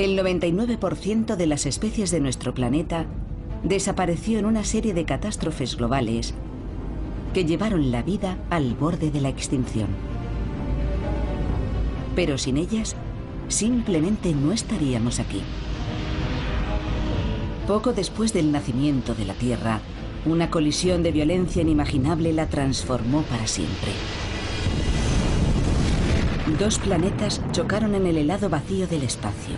El 99% de las especies de nuestro planeta desapareció en una serie de catástrofes globales que llevaron la vida al borde de la extinción. Pero sin ellas, simplemente no estaríamos aquí. Poco después del nacimiento de la Tierra, una colisión de violencia inimaginable la transformó para siempre. Dos planetas chocaron en el helado vacío del espacio.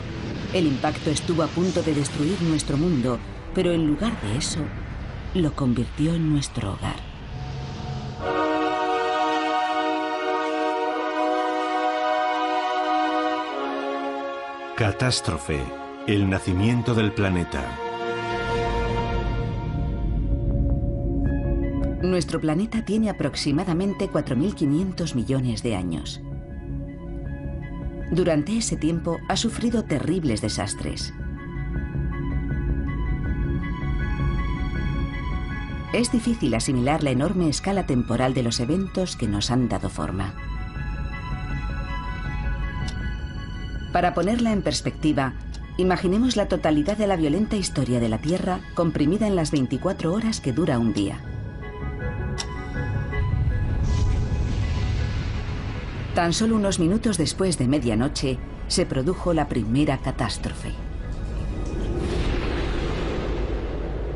El impacto estuvo a punto de destruir nuestro mundo, pero en lugar de eso, lo convirtió en nuestro hogar. Catástrofe, el nacimiento del planeta. Nuestro planeta tiene aproximadamente 4.500 millones de años. Durante ese tiempo ha sufrido terribles desastres. Es difícil asimilar la enorme escala temporal de los eventos que nos han dado forma. Para ponerla en perspectiva, imaginemos la totalidad de la violenta historia de la Tierra comprimida en las 24 horas que dura un día. Tan solo unos minutos después de medianoche, se produjo la primera catástrofe.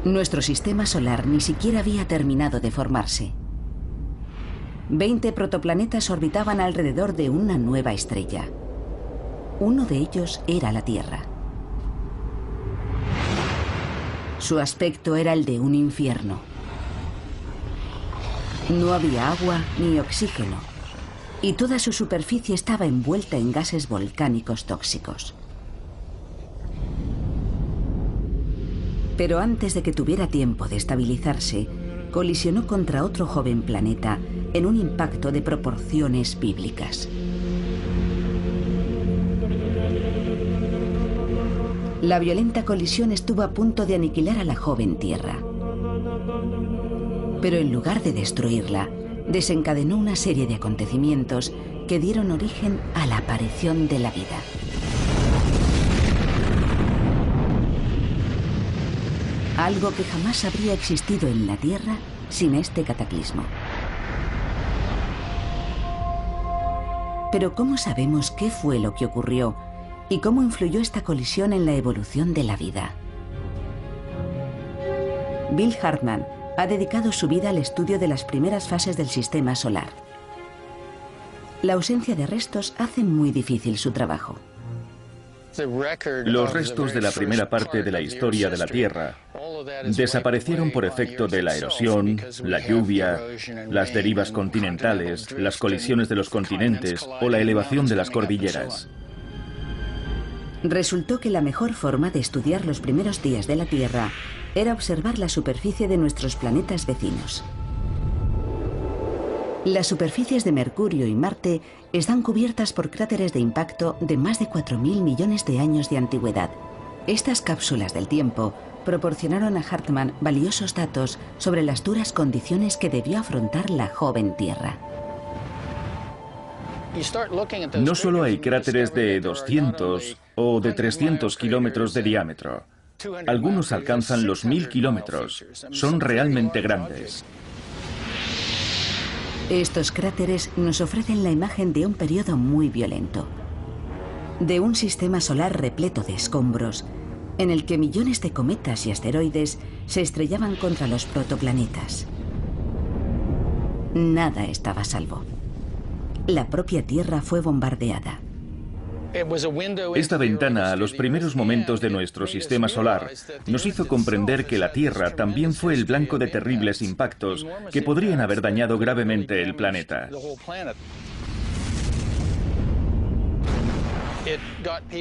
Nuestro sistema solar ni siquiera había terminado de formarse. 20 protoplanetas orbitaban alrededor de una nueva estrella. Uno de ellos era la Tierra. Su aspecto era el de un infierno. No había agua ni oxígeno, y toda su superficie estaba envuelta en gases volcánicos tóxicos. Pero antes de que tuviera tiempo de estabilizarse, colisionó contra otro joven planeta en un impacto de proporciones bíblicas. La violenta colisión estuvo a punto de aniquilar a la joven Tierra. Pero en lugar de destruirla, desencadenó una serie de acontecimientos que dieron origen a la aparición de la vida. Algo que jamás habría existido en la Tierra sin este cataclismo. Pero ¿cómo sabemos qué fue lo que ocurrió y cómo influyó esta colisión en la evolución de la vida? Bill Hartmann ha dedicado su vida al estudio de las primeras fases del sistema solar. La ausencia de restos hace muy difícil su trabajo. Los restos de la primera parte de la historia de la Tierra desaparecieron por efecto de la erosión, la lluvia, las derivas continentales, las colisiones de los continentes o la elevación de las cordilleras. Resultó que la mejor forma de estudiar los primeros días de la Tierra era observar la superficie de nuestros planetas vecinos. Las superficies de Mercurio y Marte están cubiertas por cráteres de impacto de más de 4.000 millones de años de antigüedad. Estas cápsulas del tiempo proporcionaron a Hartmann valiosos datos sobre las duras condiciones que debió afrontar la joven Tierra. No solo hay cráteres de 200 o de 300 kilómetros de diámetro. Algunos alcanzan los 1000 kilómetros. Son realmente grandes. Estos cráteres nos ofrecen la imagen de un periodo muy violento. De un sistema solar repleto de escombros, en el que millones de cometas y asteroides se estrellaban contra los protoplanetas. Nada estaba a salvo. La propia Tierra fue bombardeada. Esta ventana a los primeros momentos de nuestro sistema solar nos hizo comprender que la Tierra también fue el blanco de terribles impactos que podrían haber dañado gravemente el planeta.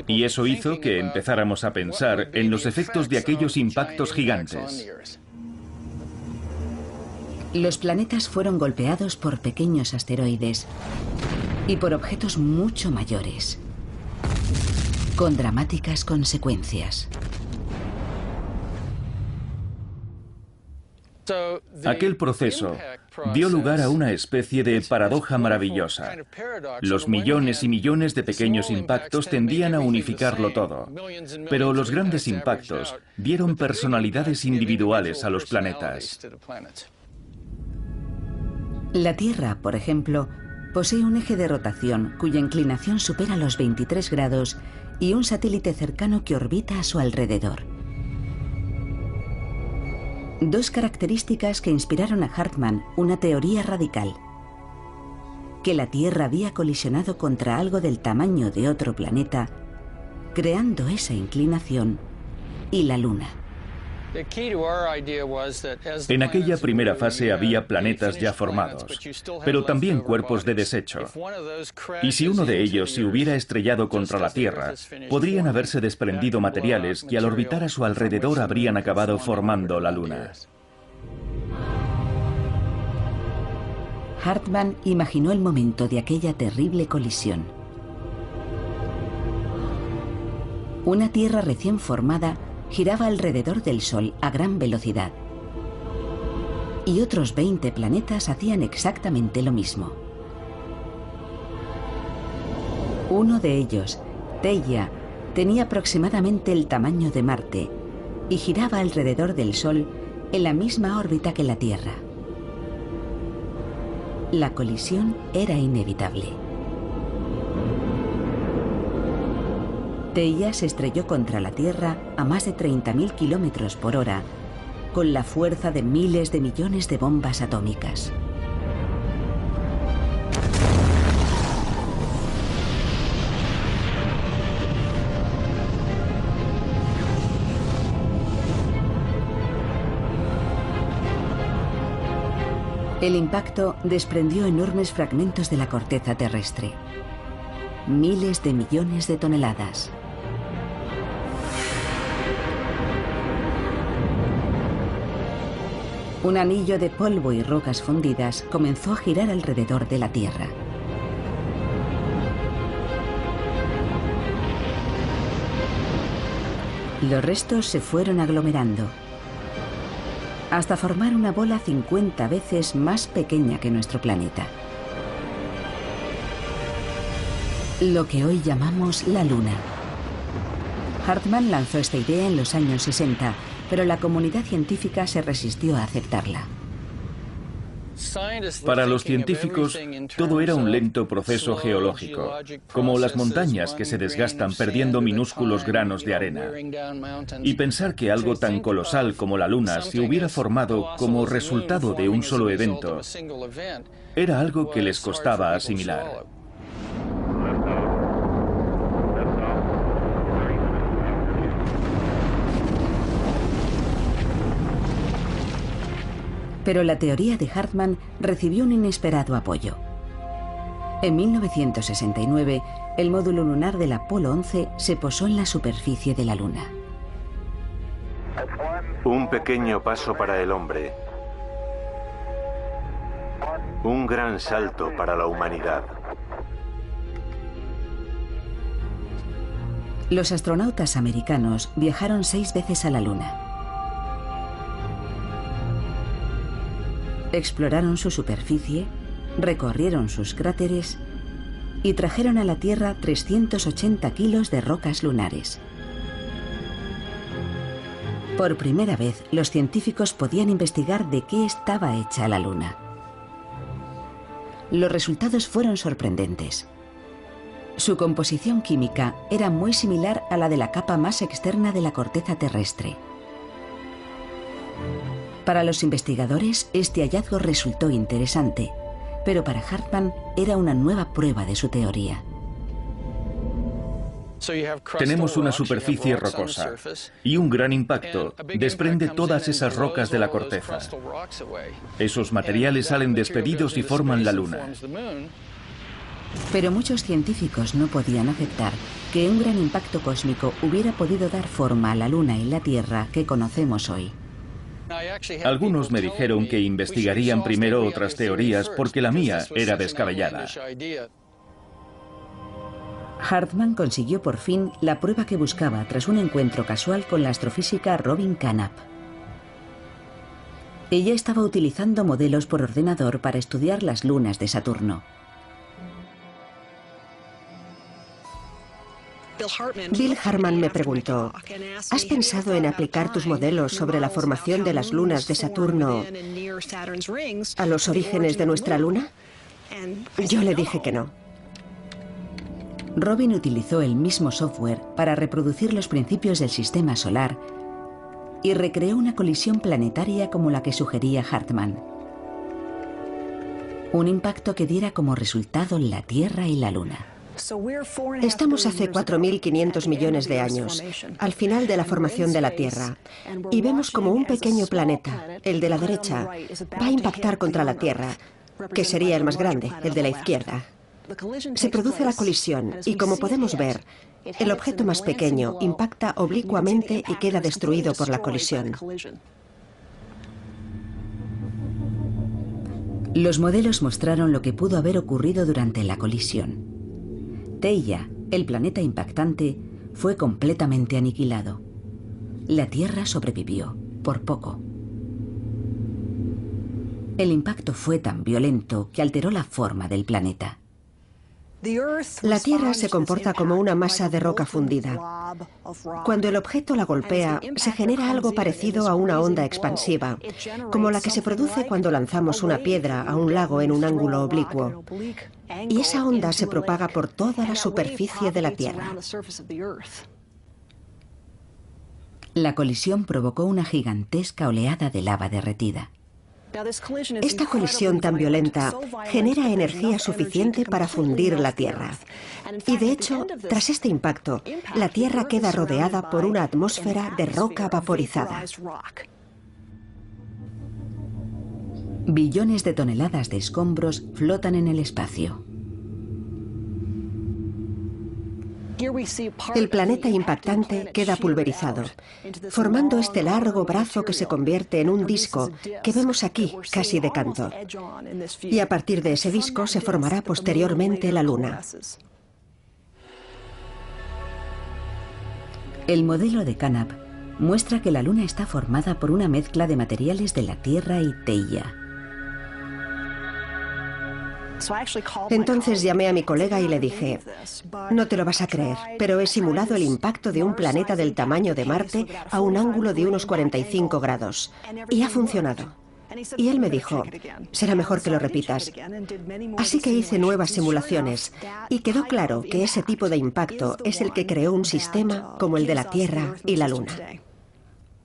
Y eso hizo que empezáramos a pensar en los efectos de aquellos impactos gigantes. Los planetas fueron golpeados por pequeños asteroides y por objetos mucho mayores, con dramáticas consecuencias. Aquel proceso dio lugar a una especie de paradoja maravillosa. Los millones y millones de pequeños impactos tendían a unificarlo todo, pero los grandes impactos dieron personalidades individuales a los planetas. La Tierra, por ejemplo, posee un eje de rotación cuya inclinación supera los 23 grados y un satélite cercano que orbita a su alrededor. Dos características que inspiraron a Hartmann una teoría radical: que la Tierra había colisionado contra algo del tamaño de otro planeta, creando esa inclinación, y la Luna. En aquella primera fase había planetas ya formados, pero también cuerpos de desecho. Y si uno de ellos se hubiera estrellado contra la Tierra, podrían haberse desprendido materiales que al orbitar a su alrededor habrían acabado formando la Luna. Hartmann imaginó el momento de aquella terrible colisión. Una Tierra recién formada giraba alrededor del Sol a gran velocidad. Y otros 20 planetas hacían exactamente lo mismo. Uno de ellos, Theia, tenía aproximadamente el tamaño de Marte y giraba alrededor del Sol en la misma órbita que la Tierra. La colisión era inevitable. Theia se estrelló contra la Tierra a más de 30.000 kilómetros por hora, con la fuerza de miles de millones de bombas atómicas. El impacto desprendió enormes fragmentos de la corteza terrestre. Miles de millones de toneladas. Un anillo de polvo y rocas fundidas comenzó a girar alrededor de la Tierra. Los restos se fueron aglomerando, hasta formar una bola 50 veces más pequeña que nuestro planeta. Lo que hoy llamamos la Luna. Hartmann lanzó esta idea en los años 60, pero la comunidad científica se resistió a aceptarla. Para los científicos, todo era un lento proceso geológico, como las montañas que se desgastan perdiendo minúsculos granos de arena. Y pensar que algo tan colosal como la Luna se hubiera formado como resultado de un solo evento era algo que les costaba asimilar. Pero la teoría de Hartmann recibió un inesperado apoyo. En 1969, el módulo lunar del Apolo 11 se posó en la superficie de la Luna. Un pequeño paso para el hombre. Un gran salto para la humanidad. Los astronautas americanos viajaron 6 veces a la Luna. Exploraron su superficie, recorrieron sus cráteres y trajeron a la Tierra 380 kilos de rocas lunares. Por primera vez, los científicos podían investigar de qué estaba hecha la Luna. Los resultados fueron sorprendentes. Su composición química era muy similar a la de la capa más externa de la corteza terrestre. Para los investigadores, este hallazgo resultó interesante, pero para Hartmann era una nueva prueba de su teoría. Tenemos una superficie rocosa y un gran impacto desprende todas esas rocas de la corteza. Esos materiales salen despedidos y forman la Luna. Pero muchos científicos no podían aceptar que un gran impacto cósmico hubiera podido dar forma a la Luna y la Tierra que conocemos hoy. Algunos me dijeron que investigarían primero otras teorías porque la mía era descabellada. Hartmann consiguió por fin la prueba que buscaba tras un encuentro casual con la astrofísica Robin Carnap. Ella estaba utilizando modelos por ordenador para estudiar las lunas de Saturno. Bill Hartman me preguntó, ¿has pensado en aplicar tus modelos sobre la formación de las lunas de Saturno a los orígenes de nuestra luna? Yo le dije que no. Robin utilizó el mismo software para reproducir los principios del sistema solar y recreó una colisión planetaria como la que sugería Hartman. Un impacto que diera como resultado la Tierra y la Luna. Estamos hace 4.500 millones de años, al final de la formación de la Tierra, y vemos como un pequeño planeta, el de la derecha, va a impactar contra la Tierra, que sería el más grande, el de la izquierda. Se produce la colisión y, como podemos ver, el objeto más pequeño impacta oblicuamente y queda destruido por la colisión. Los modelos mostraron lo que pudo haber ocurrido durante la colisión. Theia, el planeta impactante, fue completamente aniquilado. La Tierra sobrevivió, por poco. El impacto fue tan violento que alteró la forma del planeta. La Tierra se comporta como una masa de roca fundida. Cuando el objeto la golpea, se genera algo parecido a una onda expansiva, como la que se produce cuando lanzamos una piedra a un lago en un ángulo oblicuo. Y esa onda se propaga por toda la superficie de la Tierra. La colisión provocó una gigantesca oleada de lava derretida. Esta colisión tan violenta genera energía suficiente para fundir la Tierra. Y de hecho, tras este impacto, la Tierra queda rodeada por una atmósfera de roca vaporizada. Billones de toneladas de escombros flotan en el espacio. El planeta impactante queda pulverizado, formando este largo brazo que se convierte en un disco que vemos aquí, casi de canto. Y a partir de ese disco se formará posteriormente la Luna. El modelo de Canap muestra que la Luna está formada por una mezcla de materiales de la Tierra y Theia. Entonces llamé a mi colega y le dije, no te lo vas a creer, pero he simulado el impacto de un planeta del tamaño de Marte a un ángulo de unos 45 grados. Y ha funcionado. Y él me dijo, será mejor que lo repitas. Así que hice nuevas simulaciones y quedó claro que ese tipo de impacto es el que creó un sistema como el de la Tierra y la Luna.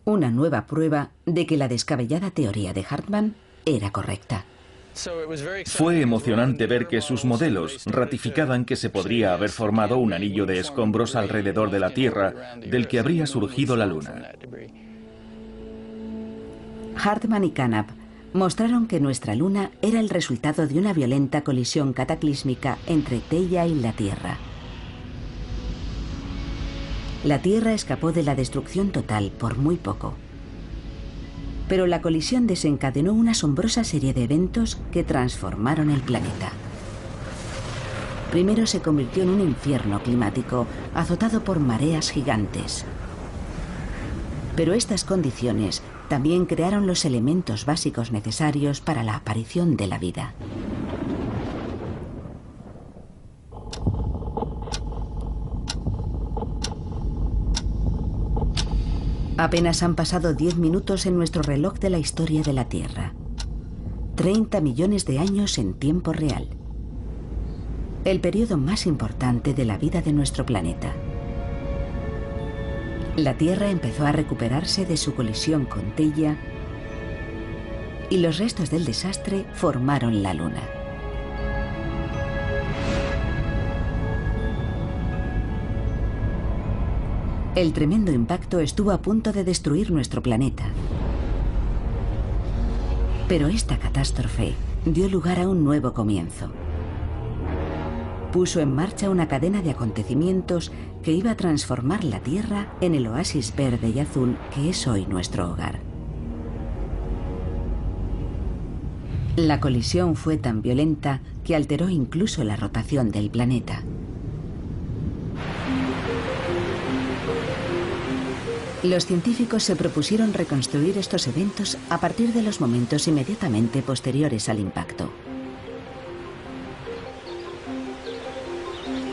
Una nueva prueba de que la descabellada teoría de Hartman era correcta. Fue emocionante ver que sus modelos ratificaban que se podría haber formado un anillo de escombros alrededor de la Tierra, del que habría surgido la Luna. Hartman y Canap mostraron que nuestra Luna era el resultado de una violenta colisión cataclísmica entre Theia y la Tierra. La Tierra escapó de la destrucción total por muy poco. Pero la colisión desencadenó una asombrosa serie de eventos que transformaron el planeta. Primero se convirtió en un infierno climático, azotado por mareas gigantes. Pero estas condiciones también crearon los elementos básicos necesarios para la aparición de la vida. Apenas han pasado 10 minutos en nuestro reloj de la historia de la Tierra. 30 millones de años en tiempo real. El periodo más importante de la vida de nuestro planeta. La Tierra empezó a recuperarse de su colisión con Theia y los restos del desastre formaron la Luna. El tremendo impacto estuvo a punto de destruir nuestro planeta. Pero esta catástrofe dio lugar a un nuevo comienzo. Puso en marcha una cadena de acontecimientos que iba a transformar la Tierra en el oasis verde y azul que es hoy nuestro hogar. La colisión fue tan violenta que alteró incluso la rotación del planeta. Los científicos se propusieron reconstruir estos eventos a partir de los momentos inmediatamente posteriores al impacto.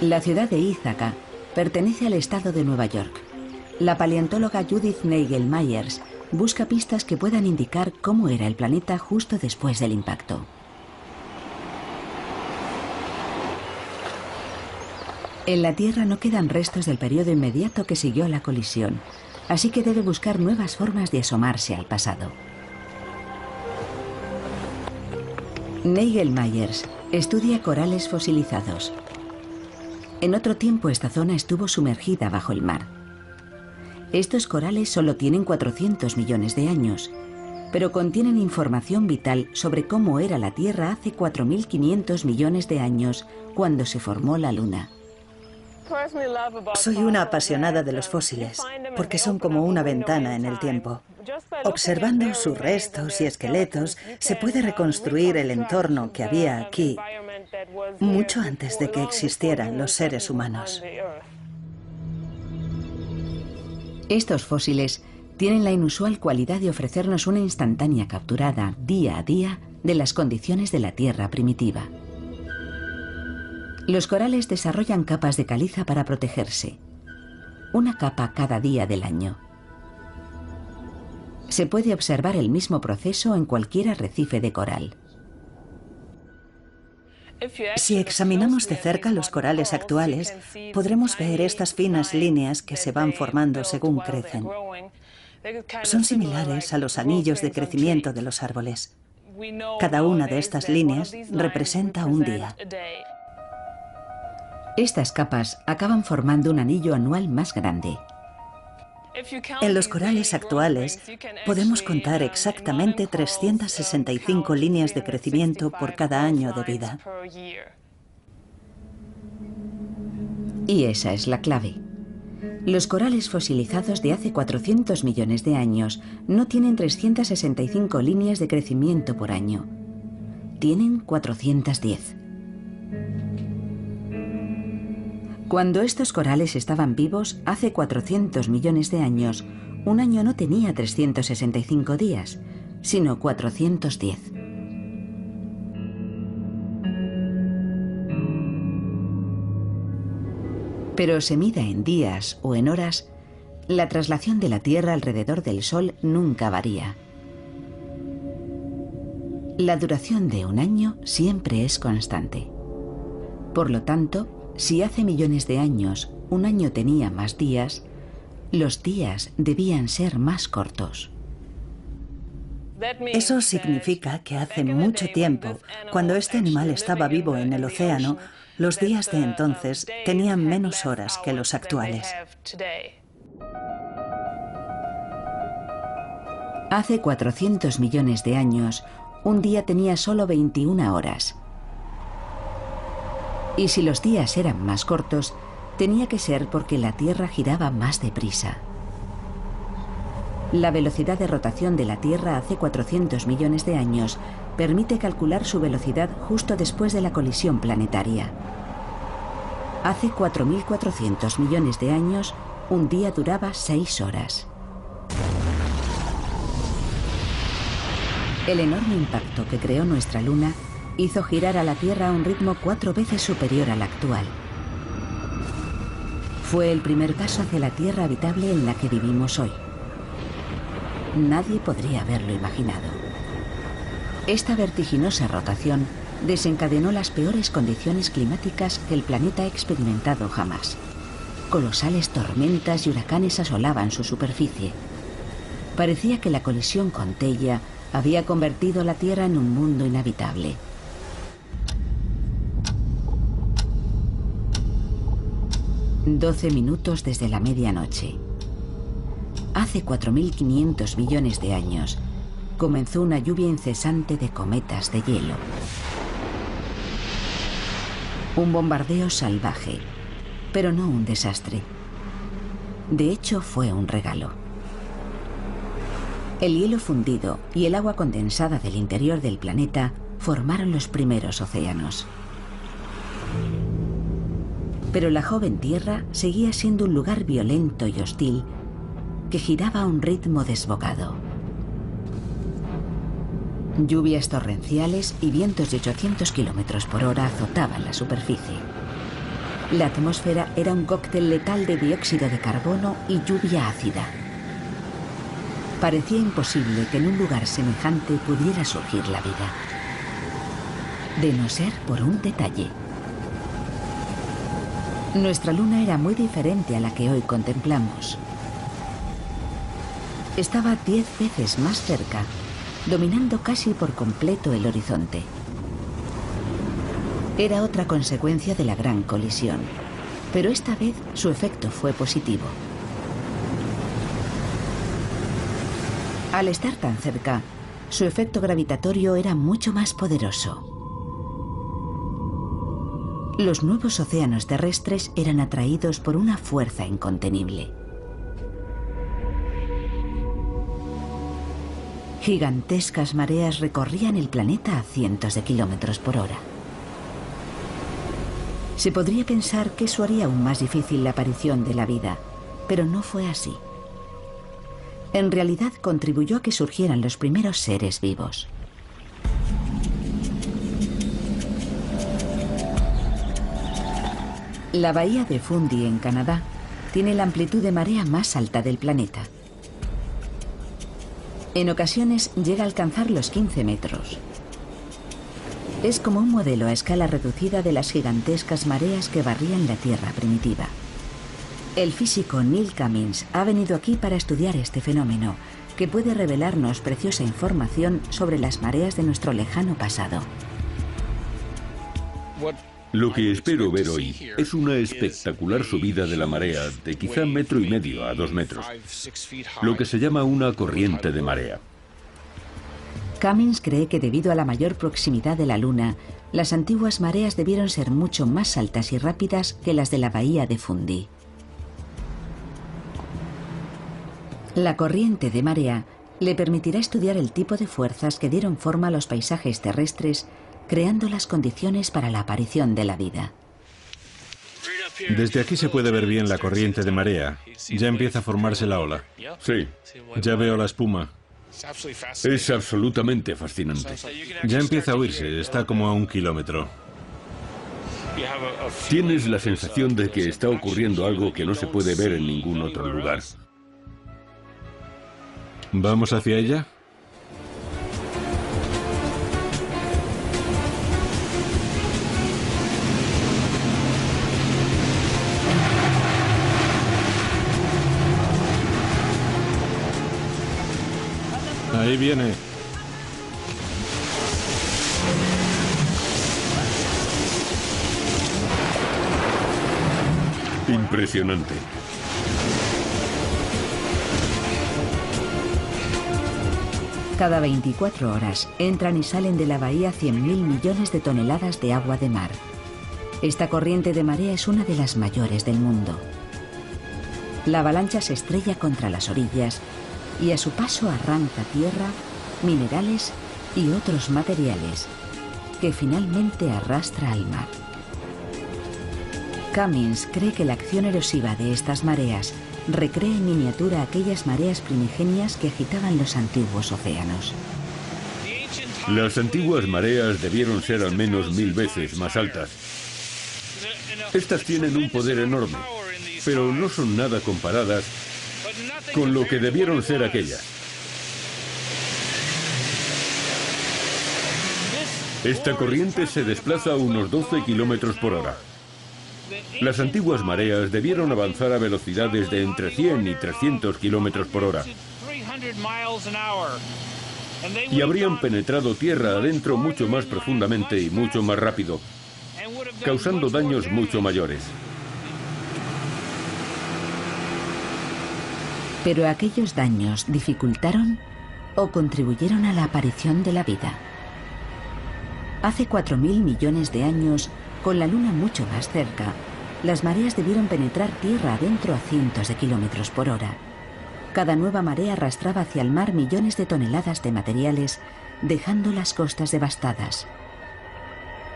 La ciudad de Ítaca pertenece al estado de Nueva York. La paleontóloga Judith Nagel-Myers busca pistas que puedan indicar cómo era el planeta justo después del impacto. En la Tierra no quedan restos del periodo inmediato que siguió a la colisión, así que debe buscar nuevas formas de asomarse al pasado. Nagel-Myers estudia corales fosilizados. En otro tiempo esta zona estuvo sumergida bajo el mar. Estos corales solo tienen 400 millones de años, pero contienen información vital sobre cómo era la Tierra hace 4.500 millones de años, cuando se formó la Luna. Soy una apasionada de los fósiles, porque son como una ventana en el tiempo. Observando sus restos y esqueletos, se puede reconstruir el entorno que había aquí, mucho antes de que existieran los seres humanos. Estos fósiles tienen la inusual cualidad de ofrecernos una instantánea capturada, día a día, de las condiciones de la Tierra primitiva. Los corales desarrollan capas de caliza para protegerse. Una capa cada día del año. Se puede observar el mismo proceso en cualquier arrecife de coral. Si examinamos de cerca los corales actuales, podremos ver estas finas líneas que se van formando según crecen. Son similares a los anillos de crecimiento de los árboles. Cada una de estas líneas representa un día. Estas capas acaban formando un anillo anual más grande. En los corales actuales podemos contar exactamente 365 líneas de crecimiento por cada año de vida. Y esa es la clave. Los corales fosilizados de hace 400 millones de años no tienen 365 líneas de crecimiento por año. Tienen 410. Cuando estos corales estaban vivos, hace 400 millones de años, un año no tenía 365 días, sino 410. Pero se mida en días o en horas, la traslación de la Tierra alrededor del Sol nunca varía. La duración de un año siempre es constante. Por lo tanto, si hace millones de años un año tenía más días, los días debían ser más cortos. Eso significa que hace mucho tiempo, cuando este animal estaba vivo en el océano, los días de entonces tenían menos horas que los actuales. Hace 400 millones de años, un día tenía solo 21 horas. Y si los días eran más cortos, tenía que ser porque la Tierra giraba más deprisa. La velocidad de rotación de la Tierra hace 400 millones de años permite calcular su velocidad justo después de la colisión planetaria. Hace 4.400 millones de años, un día duraba 6 horas. El enorme impacto que creó nuestra Luna hizo girar a la Tierra a un ritmo 4 veces superior al actual. Fue el primer paso hacia la Tierra habitable en la que vivimos hoy. Nadie podría haberlo imaginado. Esta vertiginosa rotación desencadenó las peores condiciones climáticas que el planeta ha experimentado jamás. Colosales tormentas y huracanes asolaban su superficie. Parecía que la colisión con Theia había convertido la Tierra en un mundo inhabitable. «12 minutos desde la medianoche. Hace 4.500 millones de años comenzó una lluvia incesante de cometas de hielo. Un bombardeo salvaje, pero no un desastre. De hecho, fue un regalo. El hielo fundido y el agua condensada del interior del planeta formaron los primeros océanos. Pero la joven Tierra seguía siendo un lugar violento y hostil que giraba a un ritmo desbocado. Lluvias torrenciales y vientos de 800 kilómetros por hora azotaban la superficie. La atmósfera era un cóctel letal de dióxido de carbono y lluvia ácida. Parecía imposible que en un lugar semejante pudiera surgir la vida. De no ser por un detalle. Nuestra luna era muy diferente a la que hoy contemplamos. Estaba 10 veces más cerca, dominando casi por completo el horizonte. Era otra consecuencia de la gran colisión, pero esta vez su efecto fue positivo. Al estar tan cerca, su efecto gravitatorio era mucho más poderoso. Los nuevos océanos terrestres eran atraídos por una fuerza incontenible. Gigantescas mareas recorrían el planeta a cientos de kilómetros por hora. Se podría pensar que eso haría aún más difícil la aparición de la vida, pero no fue así. En realidad contribuyó a que surgieran los primeros seres vivos. La bahía de Fundy, en Canadá, tiene la amplitud de marea más alta del planeta. En ocasiones llega a alcanzar los 15 metros. Es como un modelo a escala reducida de las gigantescas mareas que barrían la Tierra primitiva. El físico Neil Cummins ha venido aquí para estudiar este fenómeno, que puede revelarnos preciosa información sobre las mareas de nuestro lejano pasado. Lo que espero ver hoy es una espectacular subida de la marea de quizá 1,5 metros a 2 metros, lo que se llama una corriente de marea. Cummins cree que debido a la mayor proximidad de la Luna, las antiguas mareas debieron ser mucho más altas y rápidas que las de la bahía de Fundy. La corriente de marea le permitirá estudiar el tipo de fuerzas que dieron forma a los paisajes terrestres, creando las condiciones para la aparición de la vida. Desde aquí se puede ver bien la corriente de marea. Ya empieza a formarse la ola. Sí, Ya veo la espuma. es absolutamente fascinante. Ya empieza a oírse, está como a 1 kilómetro. Tienes la sensación de que está ocurriendo algo que no se puede ver en ningún otro lugar. ¿Vamos hacia ella? Ahí viene. Impresionante. Cada 24 horas entran y salen de la bahía 100.000 millones de toneladas de agua de mar. Esta corriente de marea es una de las mayores del mundo. La avalancha se estrella contra las orillas y a su paso arranca tierra, minerales y otros materiales que finalmente arrastra al mar. Cummins cree que la acción erosiva de estas mareas recrea en miniatura aquellas mareas primigenias que agitaban los antiguos océanos. Las antiguas mareas debieron ser al menos 1000 veces más altas. Estas tienen un poder enorme, pero no son nada comparadas con lo que debieron ser aquellas. Esta corriente se desplaza a unos 12 kilómetros por hora. Las antiguas mareas debieron avanzar a velocidades de entre 100 y 300 kilómetros por hora. Y habrían penetrado tierra adentro mucho más profundamente y mucho más rápido, causando daños mucho mayores. Pero aquellos daños dificultaron o contribuyeron a la aparición de la vida. Hace 4.000 millones de años, con la Luna mucho más cerca, las mareas debieron penetrar tierra adentro a cientos de kilómetros por hora. Cada nueva marea arrastraba hacia el mar millones de toneladas de materiales, dejando las costas devastadas.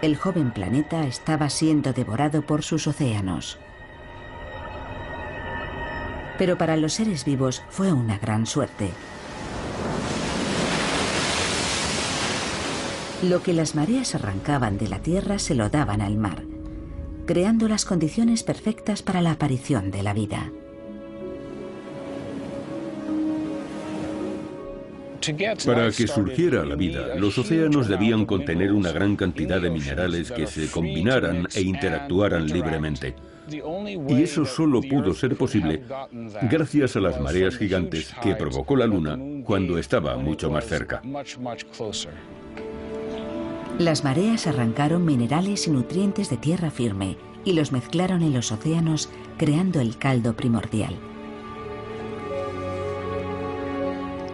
El joven planeta estaba siendo devorado por sus océanos. Pero para los seres vivos fue una gran suerte. Lo que las mareas arrancaban de la tierra se lo daban al mar, creando las condiciones perfectas para la aparición de la vida. Para que surgiera la vida, los océanos debían contener una gran cantidad de minerales que se combinaran e interactuaran libremente. Y eso solo pudo ser posible gracias a las mareas gigantes que provocó la Luna cuando estaba mucho más cerca. Las mareas arrancaron minerales y nutrientes de tierra firme y los mezclaron en los océanos, creando el caldo primordial.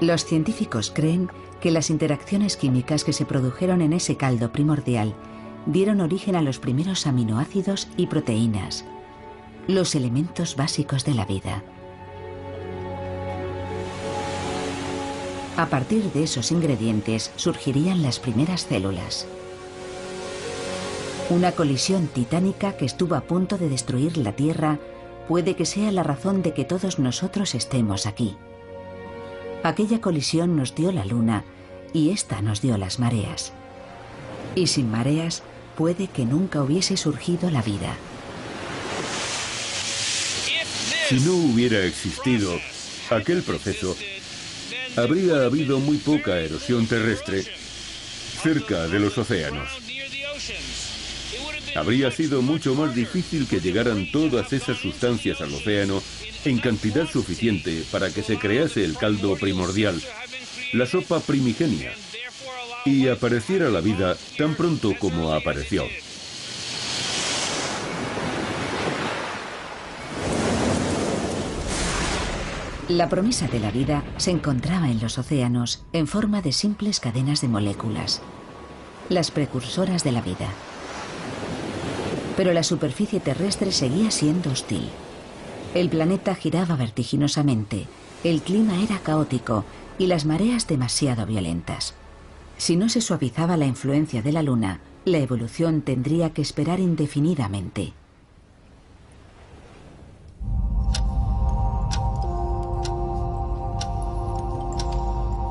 Los científicos creen que las interacciones químicas que se produjeron en ese caldo primordial dieron origen a los primeros aminoácidos y proteínas, los elementos básicos de la vida. A partir de esos ingredientes surgirían las primeras células. Una colisión titánica que estuvo a punto de destruir la Tierra puede que sea la razón de que todos nosotros estemos aquí. Aquella colisión nos dio la Luna y esta nos dio las mareas. Y sin mareas puede que nunca hubiese surgido la vida. Si no hubiera existido aquel proceso, habría habido muy poca erosión terrestre cerca de los océanos. Habría sido mucho más difícil que llegaran todas esas sustancias al océano en cantidad suficiente para que se crease el caldo primordial, la sopa primigenia, y apareciera la vida tan pronto como apareció. La promesa de la vida se encontraba en los océanos en forma de simples cadenas de moléculas, las precursoras de la vida. Pero la superficie terrestre seguía siendo hostil. El planeta giraba vertiginosamente, el clima era caótico y las mareas demasiado violentas. Si no se suavizaba la influencia de la Luna, la evolución tendría que esperar indefinidamente.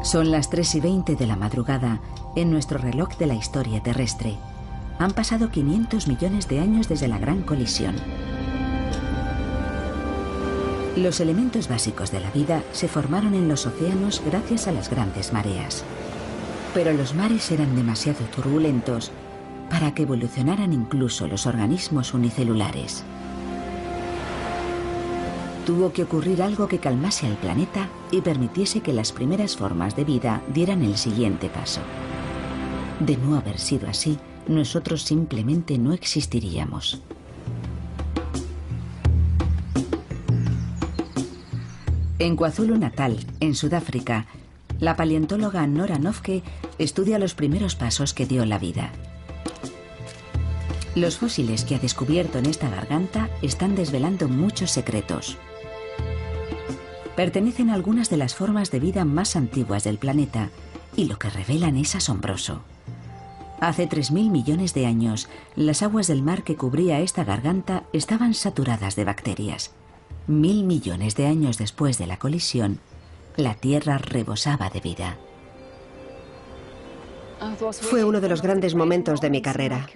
Son las 3:20 de la madrugada en nuestro reloj de la historia terrestre. Han pasado 500 millones de años desde la gran colisión. Los elementos básicos de la vida se formaron en los océanos gracias a las grandes mareas. Pero los mares eran demasiado turbulentos para que evolucionaran incluso los organismos unicelulares. Tuvo que ocurrir algo que calmase al planeta y permitiese que las primeras formas de vida dieran el siguiente paso. De no haber sido así, nosotros simplemente no existiríamos. En KwaZulu-Natal, en Sudáfrica, la paleontóloga Nora Noffke estudia los primeros pasos que dio la vida. Los fósiles que ha descubierto en esta garganta están desvelando muchos secretos. Pertenecen a algunas de las formas de vida más antiguas del planeta y lo que revelan es asombroso. Hace 3.000 millones de años, las aguas del mar que cubría esta garganta estaban saturadas de bacterias. 1.000 millones de años después de la colisión, la Tierra rebosaba de vida. Fue uno de los grandes momentos de mi carrera.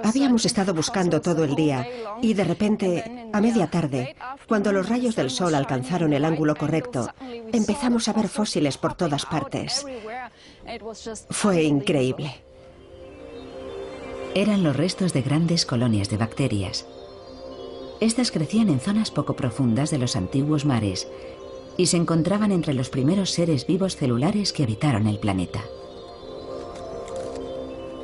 Habíamos estado buscando todo el día y de repente, a media tarde, cuando los rayos del sol alcanzaron el ángulo correcto, empezamos a ver fósiles por todas partes. Fue increíble. Eran los restos de grandes colonias de bacterias. Estas crecían en zonas poco profundas de los antiguos mares y se encontraban entre los primeros seres vivos celulares que habitaron el planeta.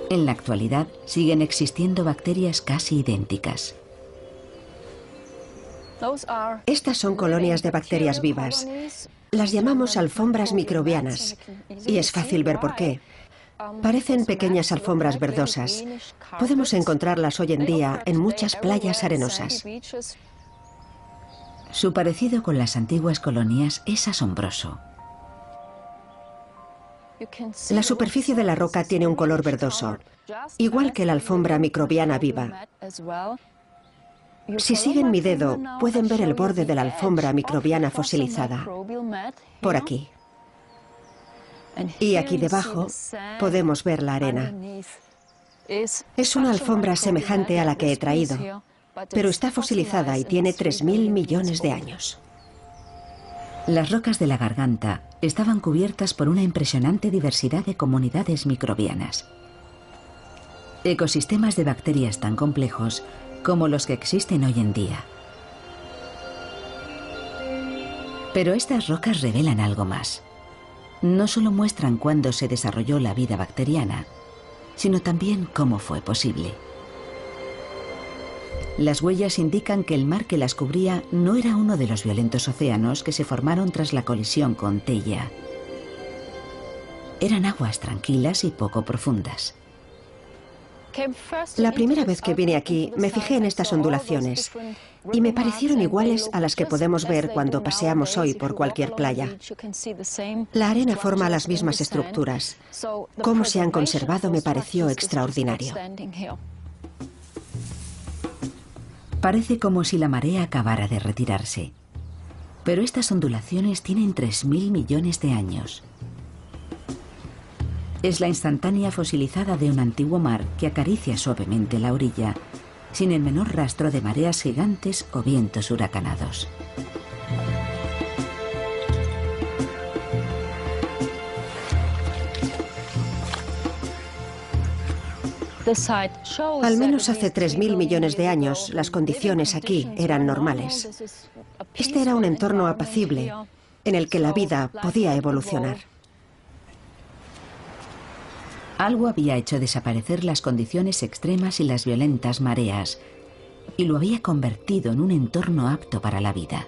En la actualidad siguen existiendo bacterias casi idénticas. Estas son colonias de bacterias vivas. Las llamamos alfombras microbianas y es fácil ver por qué. Parecen pequeñas alfombras verdosas. Podemos encontrarlas hoy en día en muchas playas arenosas. Su parecido con las antiguas colonias es asombroso. La superficie de la roca tiene un color verdoso, igual que la alfombra microbiana viva. Si siguen mi dedo, pueden ver el borde de la alfombra microbiana fosilizada. Por aquí. Y aquí debajo podemos ver la arena. Es una alfombra semejante a la que he traído, pero está fosilizada y tiene 3.000 millones de años. Las rocas de la garganta estaban cubiertas por una impresionante diversidad de comunidades microbianas. Ecosistemas de bacterias tan complejos como los que existen hoy en día. Pero estas rocas revelan algo más. No solo muestran cuándo se desarrolló la vida bacteriana, sino también cómo fue posible. Las huellas indican que el mar que las cubría no era uno de los violentos océanos que se formaron tras la colisión con Theia. Eran aguas tranquilas y poco profundas. La primera vez que vine aquí me fijé en estas ondulaciones y me parecieron iguales a las que podemos ver cuando paseamos hoy por cualquier playa. La arena forma las mismas estructuras. Cómo se han conservado me pareció extraordinario. Parece como si la marea acabara de retirarse. Pero estas ondulaciones tienen 3.000 millones de años. Es la instantánea fosilizada de un antiguo mar que acaricia suavemente la orilla, sin el menor rastro de mareas gigantes o vientos huracanados. Al menos hace 3.000 millones de años, las condiciones aquí eran normales. Este era un entorno apacible, en el que la vida podía evolucionar. Algo había hecho desaparecer las condiciones extremas y las violentas mareas, y lo había convertido en un entorno apto para la vida.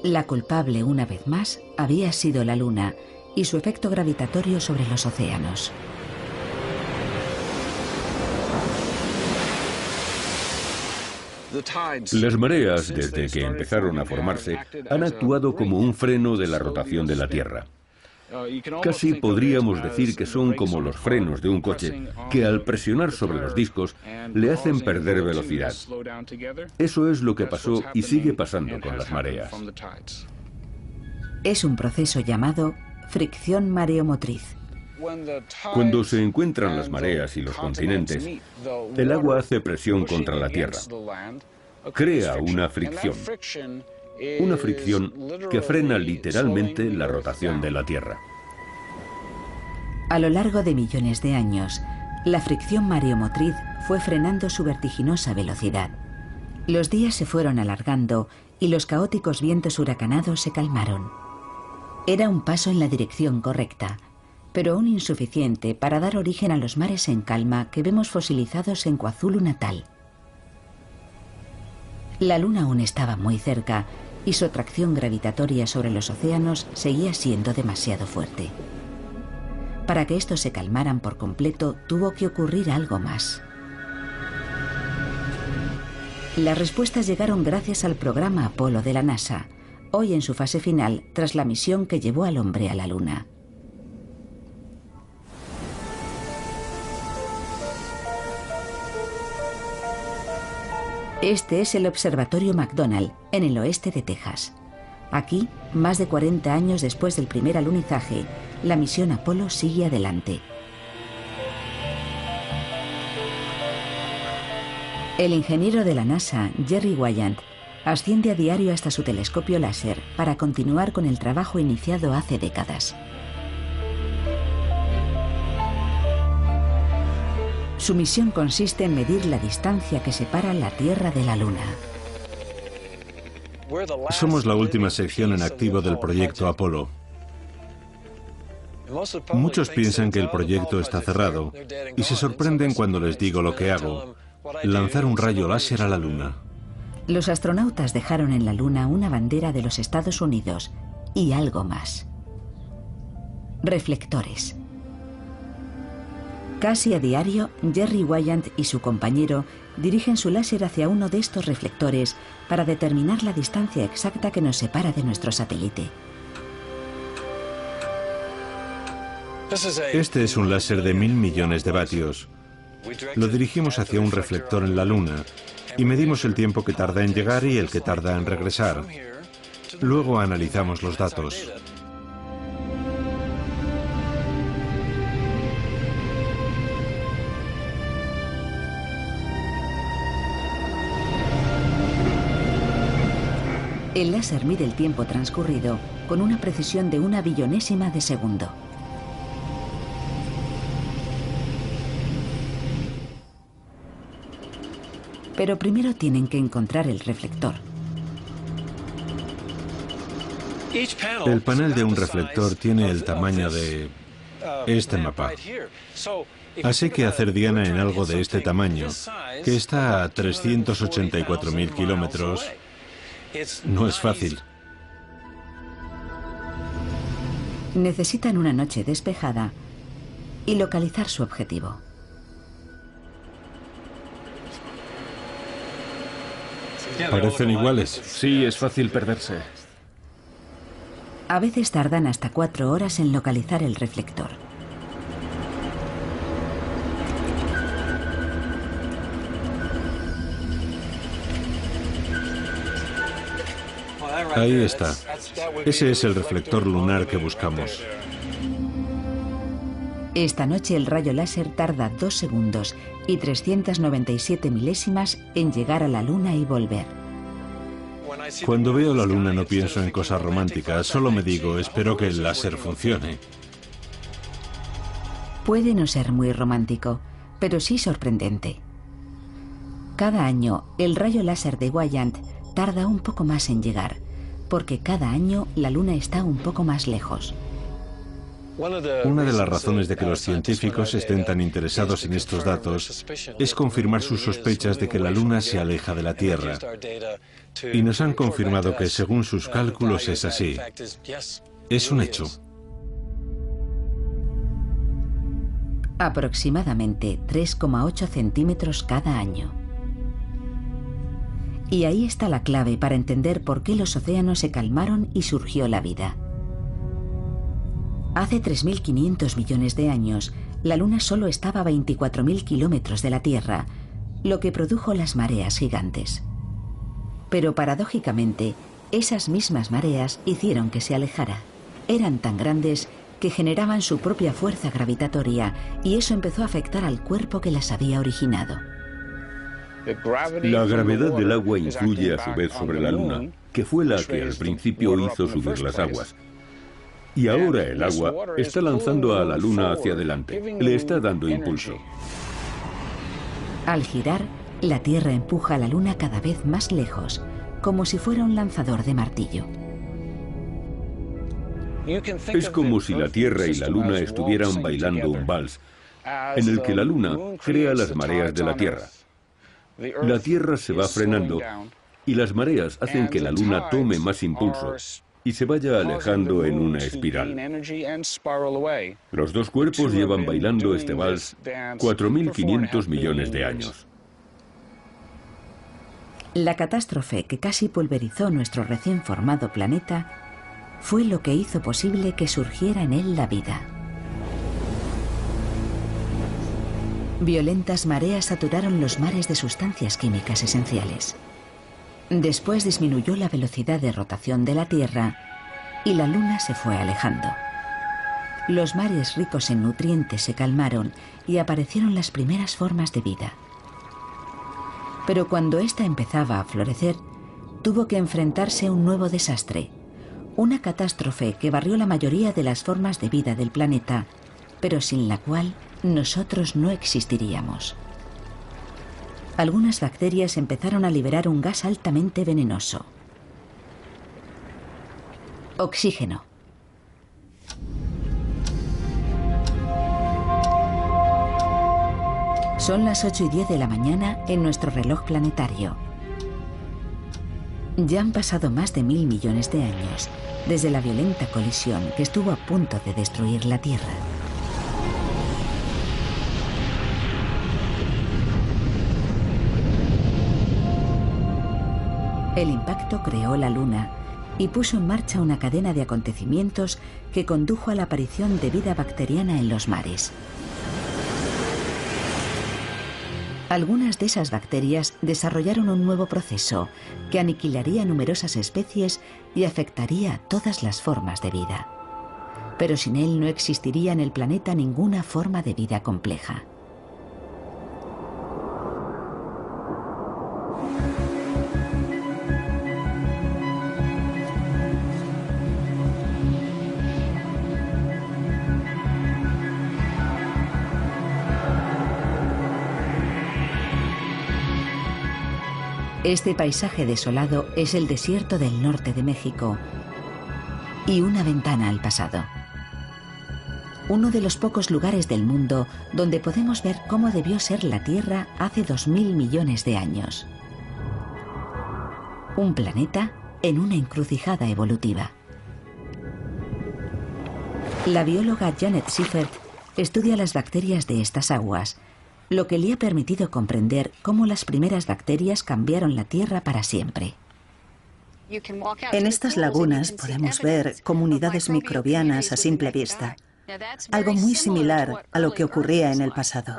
La culpable, una vez más, había sido la Luna y su efecto gravitatorio sobre los océanos. Las mareas, desde que empezaron a formarse, han actuado como un freno de la rotación de la Tierra. Casi podríamos decir que son como los frenos de un coche, que al presionar sobre los discos le hacen perder velocidad. Eso es lo que pasó y sigue pasando con las mareas. Es un proceso llamado fricción mareomotriz. Cuando se encuentran las mareas y los continentes, el agua hace presión contra la Tierra. Crea una fricción que frena literalmente la rotación de la Tierra. A lo largo de millones de años, la fricción mareomotriz fue frenando su vertiginosa velocidad. Los días se fueron alargando y los caóticos vientos huracanados se calmaron. Era un paso en la dirección correcta, pero aún insuficiente para dar origen a los mares en calma que vemos fosilizados en KwaZulu Natal. La Luna aún estaba muy cerca y su atracción gravitatoria sobre los océanos seguía siendo demasiado fuerte. Para que estos se calmaran por completo, tuvo que ocurrir algo más. Las respuestas llegaron gracias al programa Apolo de la NASA, hoy en su fase final tras la misión que llevó al hombre a la Luna. Este es el Observatorio McDonald, en el oeste de Texas. Aquí, más de 40 años después del primer alunizaje, la misión Apolo sigue adelante. El ingeniero de la NASA, Jerry Wyant, asciende a diario hasta su telescopio láser para continuar con el trabajo iniciado hace décadas. Su misión consiste en medir la distancia que separa la Tierra de la Luna. Somos la última sección en activo del proyecto Apolo. Muchos piensan que el proyecto está cerrado y se sorprenden cuando les digo lo que hago: lanzar un rayo láser a la Luna. Los astronautas dejaron en la Luna una bandera de los Estados Unidos y algo más. Reflectores. Casi a diario, Jerry Wyant y su compañero dirigen su láser hacia uno de estos reflectores para determinar la distancia exacta que nos separa de nuestro satélite. Este es un láser de 1000 millones de vatios. Lo dirigimos hacia un reflector en la Luna y medimos el tiempo que tarda en llegar y el que tarda en regresar. Luego analizamos los datos. El láser mide el tiempo transcurrido con una precisión de 1 billonésima de segundo. Pero primero tienen que encontrar el reflector. El panel de un reflector tiene el tamaño de este mapa. Así que hacer diana en algo de este tamaño, que está a 384.000 kilómetros, no es fácil. Necesitan una noche despejada y localizar su objetivo. ¿Parecen iguales? Sí, es fácil perderse. A veces tardan hasta 4 horas en localizar el reflector. Ahí está. Ese es el reflector lunar que buscamos. Esta noche el rayo láser tarda 2 segundos y 397 milésimas en llegar a la Luna y volver. Cuando veo la Luna no pienso en cosas románticas, solo me digo, espero que el láser funcione. Puede no ser muy romántico, pero sí sorprendente. Cada año, el rayo láser de Weyand tarda un poco más en llegar, porque cada año la Luna está un poco más lejos. Una de las razones de que los científicos estén tan interesados en estos datos es confirmar sus sospechas de que la Luna se aleja de la Tierra. Y nos han confirmado que según sus cálculos es así. Es un hecho. Aproximadamente 3,8 centímetros cada año. Y ahí está la clave para entender por qué los océanos se calmaron y surgió la vida. Hace 3.500 millones de años, la Luna solo estaba a 24.000 kilómetros de la Tierra, lo que produjo las mareas gigantes. Pero paradójicamente, esas mismas mareas hicieron que se alejara. Eran tan grandes que generaban su propia fuerza gravitatoria y eso empezó a afectar al cuerpo que las había originado. La gravedad del agua influye a su vez sobre la Luna, que fue la que al principio hizo subir las aguas. Y ahora el agua está lanzando a la Luna hacia adelante, le está dando impulso. Al girar, la Tierra empuja a la Luna cada vez más lejos, como si fuera un lanzador de martillo. Es como si la Tierra y la Luna estuvieran bailando un vals, en el que la Luna crea las mareas de la Tierra. La Tierra se va frenando y las mareas hacen que la Luna tome más impulso y se vaya alejando en una espiral. Los dos cuerpos llevan bailando este vals 4.500 millones de años. La catástrofe que casi pulverizó nuestro recién formado planeta fue lo que hizo posible que surgiera en él la vida. Violentas mareas saturaron los mares de sustancias químicas esenciales. Después disminuyó la velocidad de rotación de la Tierra y la Luna se fue alejando. Los mares ricos en nutrientes se calmaron y aparecieron las primeras formas de vida. Pero cuando ésta empezaba a florecer, tuvo que enfrentarse a un nuevo desastre, una catástrofe que barrió la mayoría de las formas de vida del planeta, pero sin la cual nosotros no existiríamos. Algunas bacterias empezaron a liberar un gas altamente venenoso: oxígeno. Son las 8:10 de la mañana en nuestro reloj planetario. Ya han pasado más de 1.000 millones de años desde la violenta colisión que estuvo a punto de destruir la Tierra. El impacto creó la Luna y puso en marcha una cadena de acontecimientos que condujo a la aparición de vida bacteriana en los mares. Algunas de esas bacterias desarrollaron un nuevo proceso que aniquilaría numerosas especies y afectaría a todas las formas de vida. Pero sin él no existiría en el planeta ninguna forma de vida compleja. Este paisaje desolado es el desierto del norte de México y una ventana al pasado. Uno de los pocos lugares del mundo donde podemos ver cómo debió ser la Tierra hace 2000 millones de años. Un planeta en una encrucijada evolutiva. La bióloga Janet Siffert estudia las bacterias de estas aguas, lo que le ha permitido comprender cómo las primeras bacterias cambiaron la Tierra para siempre. En estas lagunas podemos ver comunidades microbianas a simple vista, algo muy similar a lo que ocurría en el pasado.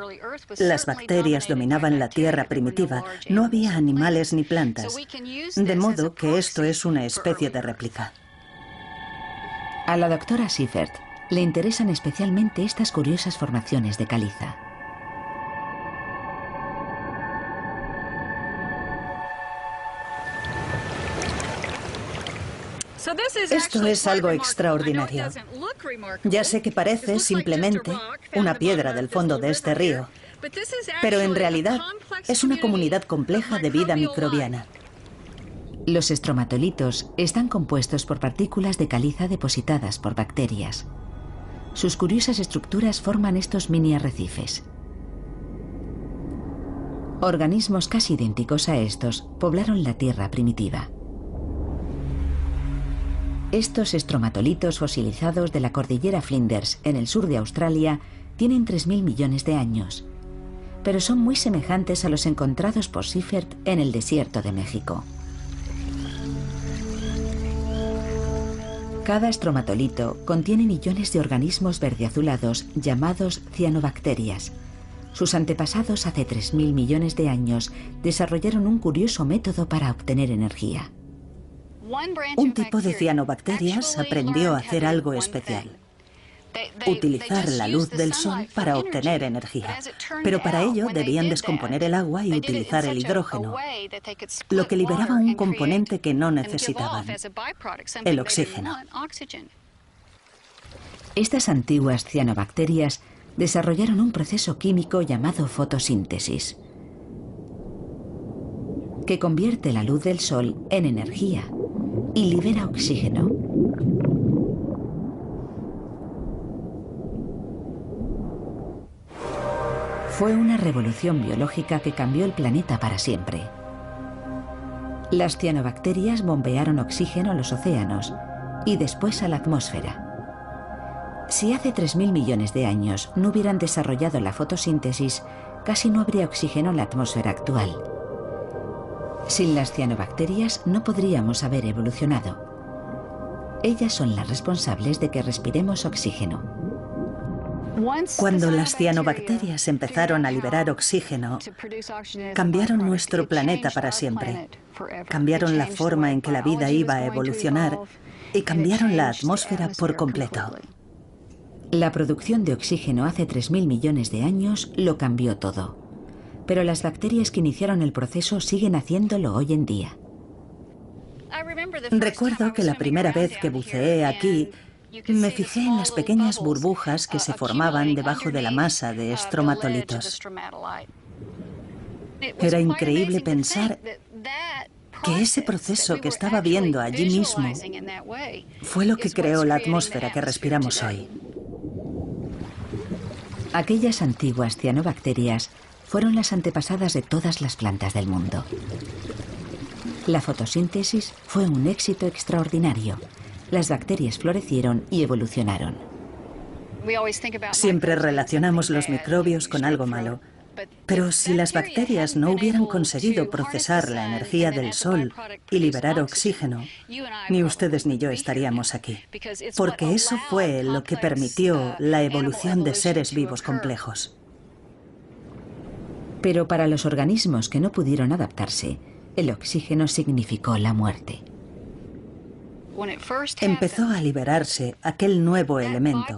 Las bacterias dominaban la Tierra primitiva, no había animales ni plantas, de modo que esto es una especie de réplica. A la doctora Siffert le interesan especialmente estas curiosas formaciones de caliza. Esto es algo extraordinario. Ya sé que parece simplemente una piedra del fondo de este río, pero en realidad es una comunidad compleja de vida microbiana. Los estromatolitos están compuestos por partículas de caliza depositadas por bacterias. Sus curiosas estructuras forman estos mini arrecifes. Organismos casi idénticos a estos poblaron la Tierra primitiva. Estos estromatolitos fosilizados de la cordillera Flinders, en el sur de Australia, tienen 3000 millones de años, pero son muy semejantes a los encontrados por Siffert en el desierto de México. Cada estromatolito contiene millones de organismos verdeazulados llamados cianobacterias. Sus antepasados hace 3000 millones de años desarrollaron un curioso método para obtener energía. Un tipo de cianobacterias aprendió a hacer algo especial: utilizar la luz del sol para obtener energía. Pero para ello debían descomponer el agua y utilizar el hidrógeno, lo que liberaba un componente que no necesitaban: el oxígeno. Estas antiguas cianobacterias desarrollaron un proceso químico llamado fotosíntesis, que convierte la luz del sol en energía y libera oxígeno. Fue una revolución biológica que cambió el planeta para siempre. Las cianobacterias bombearon oxígeno a los océanos y después a la atmósfera. Si hace 3000 millones de años no hubieran desarrollado la fotosíntesis, casi no habría oxígeno en la atmósfera actual. Sin las cianobacterias no podríamos haber evolucionado. Ellas son las responsables de que respiremos oxígeno. Cuando las cianobacterias empezaron a liberar oxígeno, cambiaron nuestro planeta para siempre. Cambiaron la forma en que la vida iba a evolucionar y cambiaron la atmósfera por completo. La producción de oxígeno hace 3000 millones de años lo cambió todo. Pero las bacterias que iniciaron el proceso siguen haciéndolo hoy en día. Recuerdo que la primera vez que buceé aquí, me fijé en las pequeñas burbujas que se formaban debajo de la masa de estromatolitos. Era increíble pensar que ese proceso que estaba viendo allí mismo fue lo que creó la atmósfera que respiramos hoy. Aquellas antiguas cianobacterias fueron las antepasadas de todas las plantas del mundo. La fotosíntesis fue un éxito extraordinario. Las bacterias florecieron y evolucionaron. Siempre relacionamos los microbios con algo malo, pero si las bacterias no hubieran conseguido procesar la energía del sol y liberar oxígeno, ni ustedes ni yo estaríamos aquí, porque eso fue lo que permitió la evolución de seres vivos complejos. Pero para los organismos que no pudieron adaptarse, el oxígeno significó la muerte. Empezó a liberarse aquel nuevo elemento,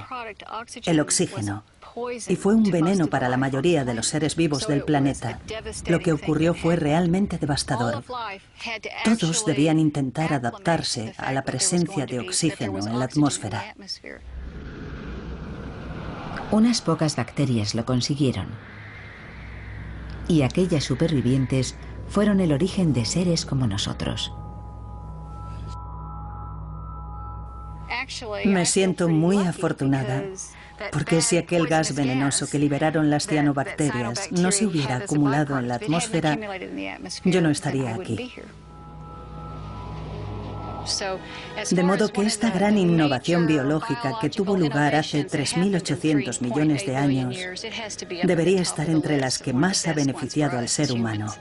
el oxígeno, y fue un veneno para la mayoría de los seres vivos del planeta. Lo que ocurrió fue realmente devastador. Todos debían intentar adaptarse a la presencia de oxígeno en la atmósfera. Unas pocas bacterias lo consiguieron. Y aquellas supervivientes fueron el origen de seres como nosotros. Me siento muy afortunada, porque si aquel gas venenoso que liberaron las cianobacterias no se hubiera acumulado en la atmósfera, yo no estaría aquí. De modo que esta gran innovación biológica que tuvo lugar hace 3.800 millones de años debería estar entre las que más ha beneficiado al ser humano.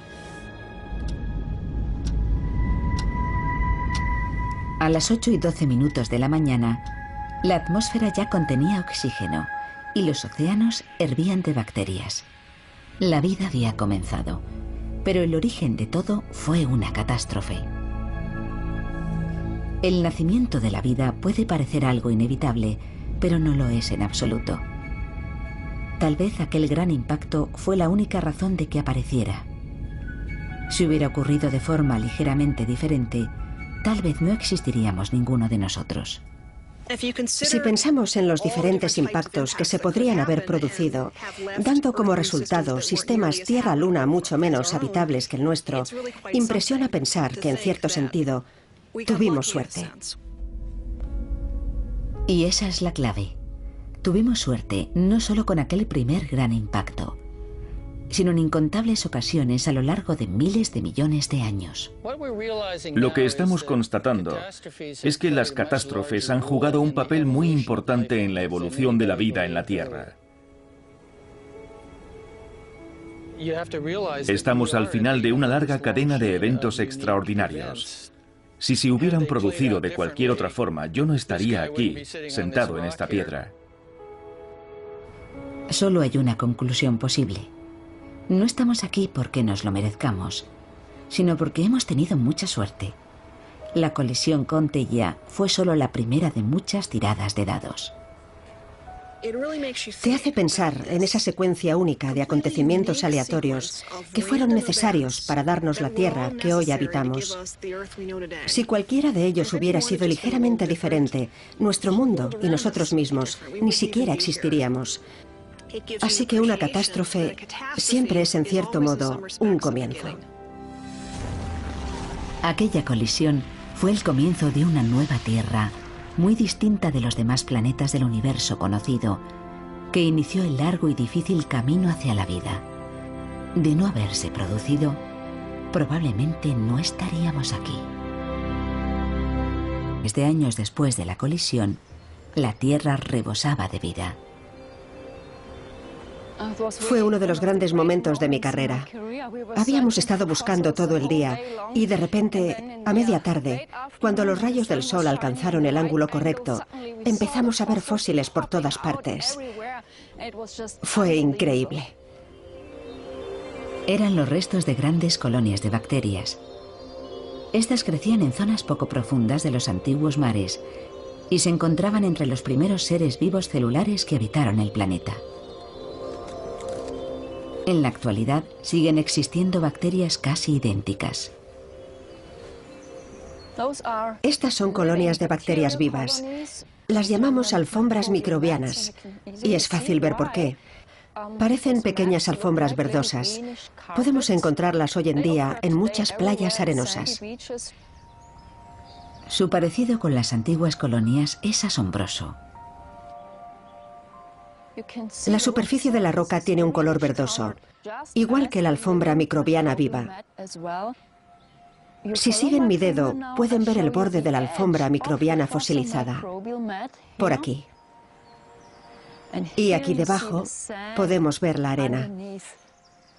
A las 8:12 de la mañana, la atmósfera ya contenía oxígeno y los océanos hervían de bacterias. La vida había comenzado, pero el origen de todo fue una catástrofe. El nacimiento de la vida puede parecer algo inevitable, pero no lo es en absoluto. Tal vez aquel gran impacto fue la única razón de que apareciera. Si hubiera ocurrido de forma ligeramente diferente, tal vez no existiríamos ninguno de nosotros. Si pensamos en los diferentes impactos que se podrían haber producido, dando como resultado sistemas Tierra-Luna mucho menos habitables que el nuestro, impresiona pensar que, en cierto sentido, tuvimos suerte. Y esa es la clave. Tuvimos suerte no solo con aquel primer gran impacto, sino en incontables ocasiones a lo largo de miles de millones de años. Lo que estamos constatando es que las catástrofes han jugado un papel muy importante en la evolución de la vida en la Tierra. Estamos al final de una larga cadena de eventos extraordinarios. Si se hubieran producido de cualquier otra forma, yo no estaría aquí, sentado en esta piedra. Solo hay una conclusión posible. No estamos aquí porque nos lo merezcamos, sino porque hemos tenido mucha suerte. La colisión con Theia fue solo la primera de muchas tiradas de dados. Te hace pensar en esa secuencia única de acontecimientos aleatorios que fueron necesarios para darnos la Tierra que hoy habitamos. Si cualquiera de ellos hubiera sido ligeramente diferente, nuestro mundo y nosotros mismos ni siquiera existiríamos. Así que una catástrofe siempre es, en cierto modo, un comienzo. Aquella colisión fue el comienzo de una nueva Tierra, muy distinta de los demás planetas del universo conocido, que inició el largo y difícil camino hacia la vida. De no haberse producido, probablemente no estaríamos aquí. Desde años después de la colisión, la Tierra rebosaba de vida. Fue uno de los grandes momentos de mi carrera. Habíamos estado buscando todo el día y de repente, a media tarde, cuando los rayos del sol alcanzaron el ángulo correcto, empezamos a ver fósiles por todas partes. Fue increíble. Eran los restos de grandes colonias de bacterias. Estas crecían en zonas poco profundas de los antiguos mares y se encontraban entre los primeros seres vivos celulares que habitaron el planeta. En la actualidad siguen existiendo bacterias casi idénticas. Estas son colonias de bacterias vivas. Las llamamos alfombras microbianas. Y es fácil ver por qué. Parecen pequeñas alfombras verdosas. Podemos encontrarlas hoy en día en muchas playas arenosas. Su parecido con las antiguas colonias es asombroso. La superficie de la roca tiene un color verdoso, igual que la alfombra microbiana viva. Si siguen mi dedo, pueden ver el borde de la alfombra microbiana fosilizada, por aquí. Y aquí debajo podemos ver la arena.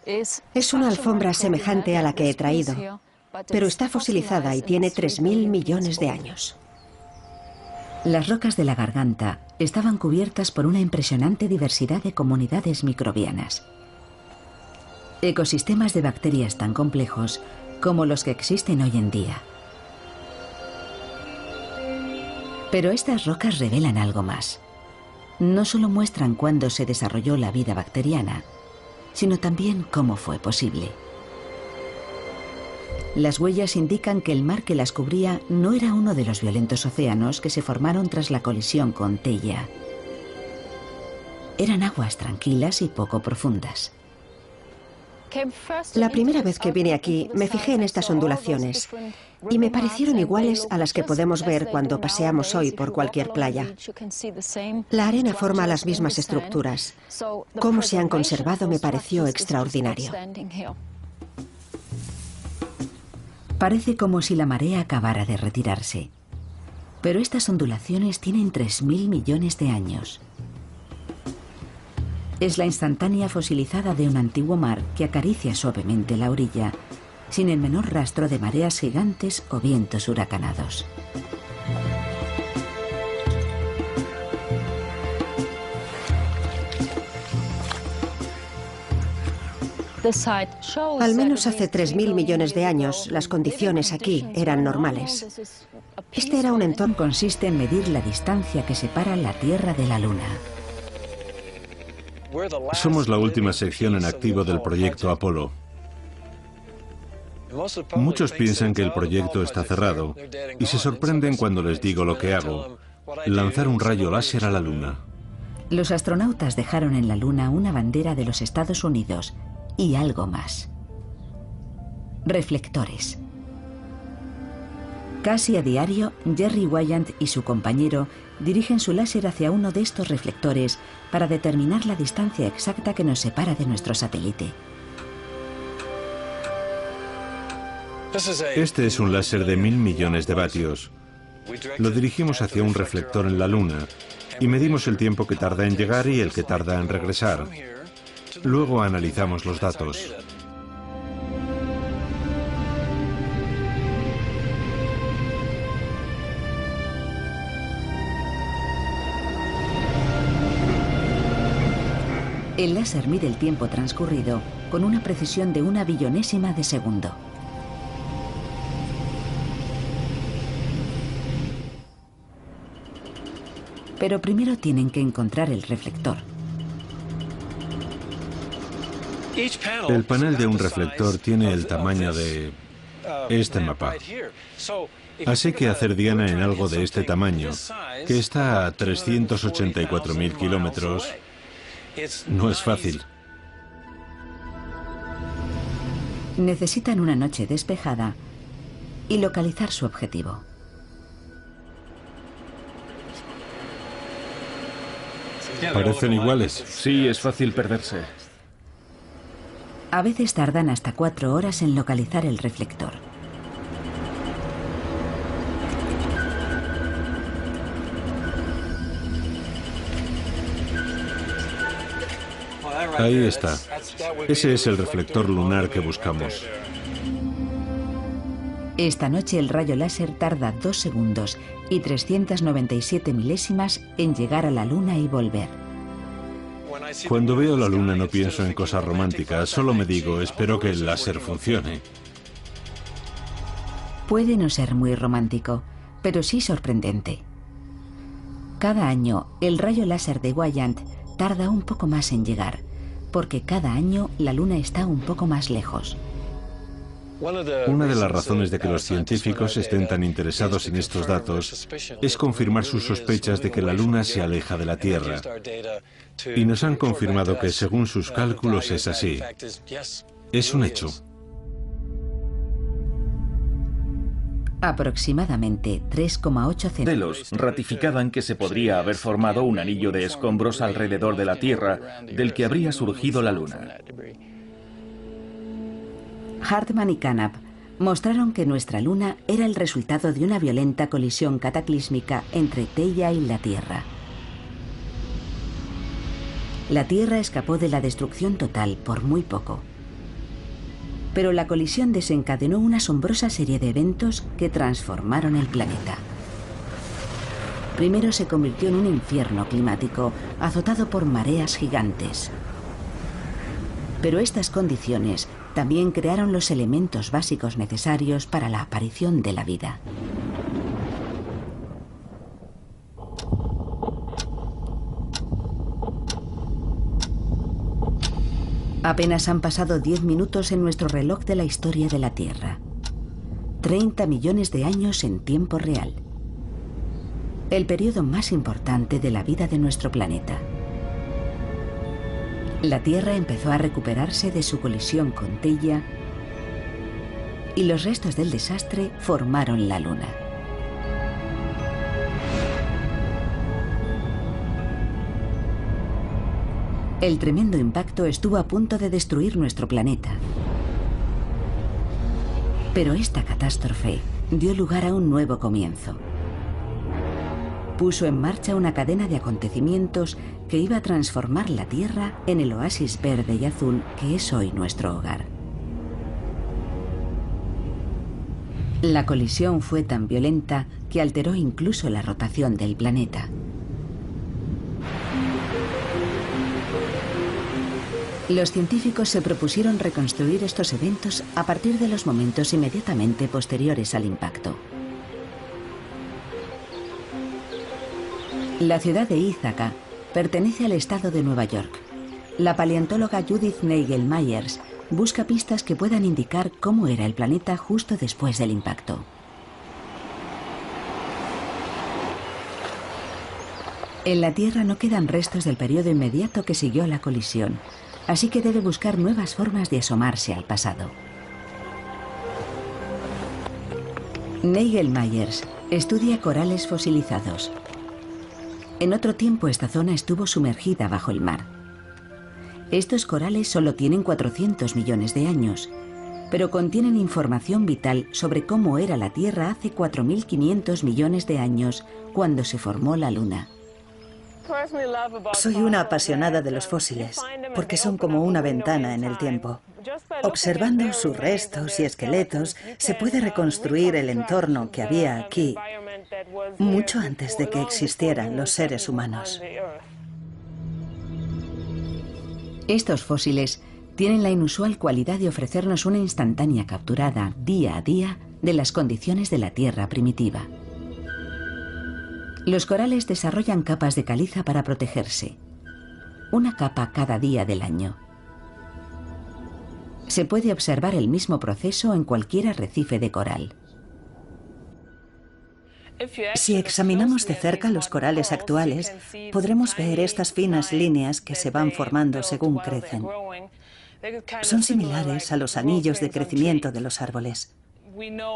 Es una alfombra semejante a la que he traído, pero está fosilizada y tiene 3.000 millones de años. Las rocas de la garganta estaban cubiertas por una impresionante diversidad de comunidades microbianas. ecosistemas de bacterias tan complejos como los que existen hoy en día. Pero estas rocas revelan algo más. No solo muestran cuándo se desarrolló la vida bacteriana, sino también cómo fue posible. Las huellas indican que el mar que las cubría no era uno de los violentos océanos que se formaron tras la colisión con Theia. Eran aguas tranquilas y poco profundas. La primera vez que vine aquí me fijé en estas ondulaciones y me parecieron iguales a las que podemos ver cuando paseamos hoy por cualquier playa. La arena forma las mismas estructuras. Cómo se han conservado me pareció extraordinario. Parece como si la marea acabara de retirarse. Pero estas ondulaciones tienen 3.000 millones de años. Es la instantánea fosilizada de un antiguo mar que acaricia suavemente la orilla, sin el menor rastro de mareas gigantes o vientos huracanados. Al menos hace 3.000 millones de años, las condiciones aquí eran normales. Este era un entorno. Consiste en medir la distancia que separa la Tierra de la Luna. Somos la última sección en activo del proyecto Apolo. Muchos piensan que el proyecto está cerrado y se sorprenden cuando les digo lo que hago: lanzar un rayo láser a la Luna. Los astronautas dejaron en la Luna una bandera de los Estados Unidos y algo más. Reflectores. Casi a diario, Jerry Wyant y su compañero dirigen su láser hacia uno de estos reflectores para determinar la distancia exacta que nos separa de nuestro satélite. Este es un láser de 1.000 millones de vatios. Lo dirigimos hacia un reflector en la Luna y medimos el tiempo que tarda en llegar y el que tarda en regresar. Luego analizamos los datos. El láser mide el tiempo transcurrido con una precisión de 1 billonésima de segundo. Pero primero tienen que encontrar el reflector. El panel de un reflector tiene el tamaño de este mapa. Así que hacer diana en algo de este tamaño, que está a 384.000 kilómetros, no es fácil. Necesitan una noche despejada y localizar su objetivo. ¿Parecen iguales? Sí, es fácil perderse. A veces tardan hasta 4 horas en localizar el reflector. Ahí está. Ese es el reflector lunar que buscamos. Esta noche el rayo láser tarda 2 segundos y 397 milésimas en llegar a la Luna y volver. Cuando veo la Luna no pienso en cosas románticas, solo me digo, espero que el láser funcione. Puede no ser muy romántico, pero sí sorprendente. Cada año, el rayo láser de Wyant tarda un poco más en llegar, porque cada año la Luna está un poco más lejos. Una de las razones de que los científicos estén tan interesados en estos datos es confirmar sus sospechas de que la Luna se aleja de la Tierra. Y nos han confirmado que según sus cálculos es así. Es un hecho. Aproximadamente 3,8 Modelos ratificaban que se podría haber formado un anillo de escombros alrededor de la Tierra, del que habría surgido la Luna. Hartmann y Carnap mostraron que nuestra Luna era el resultado de una violenta colisión cataclísmica entre Theia y la Tierra. La Tierra escapó de la destrucción total por muy poco. Pero la colisión desencadenó una asombrosa serie de eventos que transformaron el planeta. Primero se convirtió en un infierno climático, azotado por mareas gigantes. Pero estas condiciones también crearon los elementos básicos necesarios para la aparición de la vida. Apenas han pasado 10 minutos en nuestro reloj de la historia de la Tierra. 30 millones de años en tiempo real. El periodo más importante de la vida de nuestro planeta. La Tierra empezó a recuperarse de su colisión con Theia y los restos del desastre formaron la Luna. El tremendo impacto estuvo a punto de destruir nuestro planeta. Pero esta catástrofe dio lugar a un nuevo comienzo. Puso en marcha una cadena de acontecimientos que iba a transformar la Tierra en el oasis verde y azul que es hoy nuestro hogar. La colisión fue tan violenta que alteró incluso la rotación del planeta. Los científicos se propusieron reconstruir estos eventos a partir de los momentos inmediatamente posteriores al impacto. La ciudad de Ítaca pertenece al estado de Nueva York. La paleontóloga Judith Neigel Myers busca pistas que puedan indicar cómo era el planeta justo después del impacto. En la Tierra no quedan restos del periodo inmediato que siguió la colisión, así que debe buscar nuevas formas de asomarse al pasado. Neigel Myers estudia corales fosilizados. En otro tiempo esta zona estuvo sumergida bajo el mar. Estos corales solo tienen 400 millones de años, pero contienen información vital sobre cómo era la Tierra hace 4.500 millones de años, cuando se formó la Luna. Soy una apasionada de los fósiles, porque son como una ventana en el tiempo. Observando sus restos y esqueletos, se puede reconstruir el entorno que había aquí, mucho antes de que existieran los seres humanos. Estos fósiles tienen la inusual cualidad de ofrecernos una instantánea capturada, día a día, de las condiciones de la Tierra primitiva. Los corales desarrollan capas de caliza para protegerse. Una capa cada día del año. Se puede observar el mismo proceso en cualquier arrecife de coral. Si examinamos de cerca los corales actuales, podremos ver estas finas líneas que se van formando según crecen. Son similares a los anillos de crecimiento de los árboles.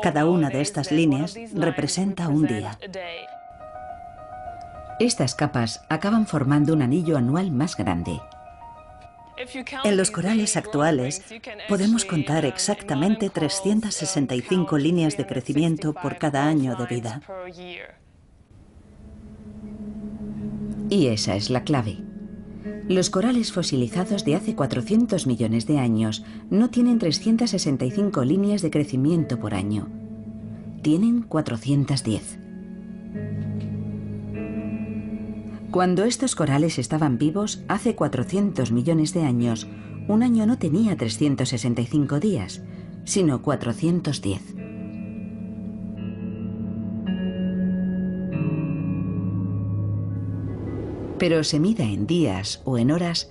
Cada una de estas líneas representa un día. Estas capas acaban formando un anillo anual más grande. En los corales actuales podemos contar exactamente 365 líneas de crecimiento por cada año de vida. Y esa es la clave. Los corales fosilizados de hace 400 millones de años no tienen 365 líneas de crecimiento por año. Tienen 410. Cuando estos corales estaban vivos, hace 400 millones de años, un año no tenía 365 días, sino 410. Pero se mida en días o en horas,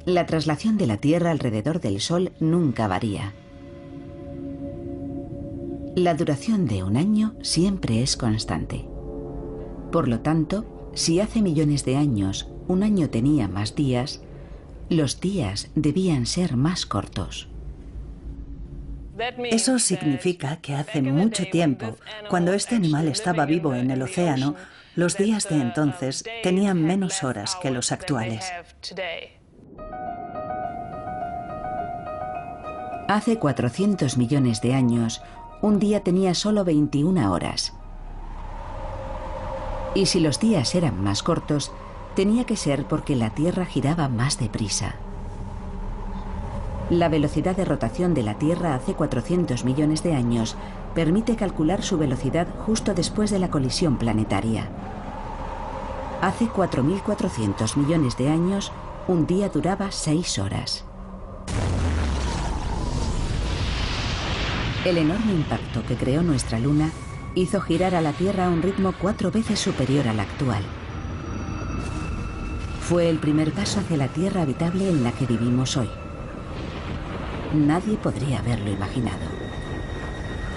la traslación de la Tierra alrededor del Sol nunca varía. La duración de un año siempre es constante. Por lo tanto, si hace millones de años un año tenía más días, los días debían ser más cortos. Eso significa que hace mucho tiempo, cuando este animal estaba vivo en el océano, los días de entonces tenían menos horas que los actuales. Hace 400 millones de años, un día tenía solo 21 horas. Y si los días eran más cortos, tenía que ser porque la Tierra giraba más deprisa. La velocidad de rotación de la Tierra hace 400 millones de años permite calcular su velocidad justo después de la colisión planetaria. Hace 4.400 millones de años, un día duraba 6 horas. El enorme impacto que creó nuestra Luna hizo girar a la Tierra a un ritmo 4 veces superior al actual. Fue el primer paso hacia la Tierra habitable en la que vivimos hoy. Nadie podría haberlo imaginado.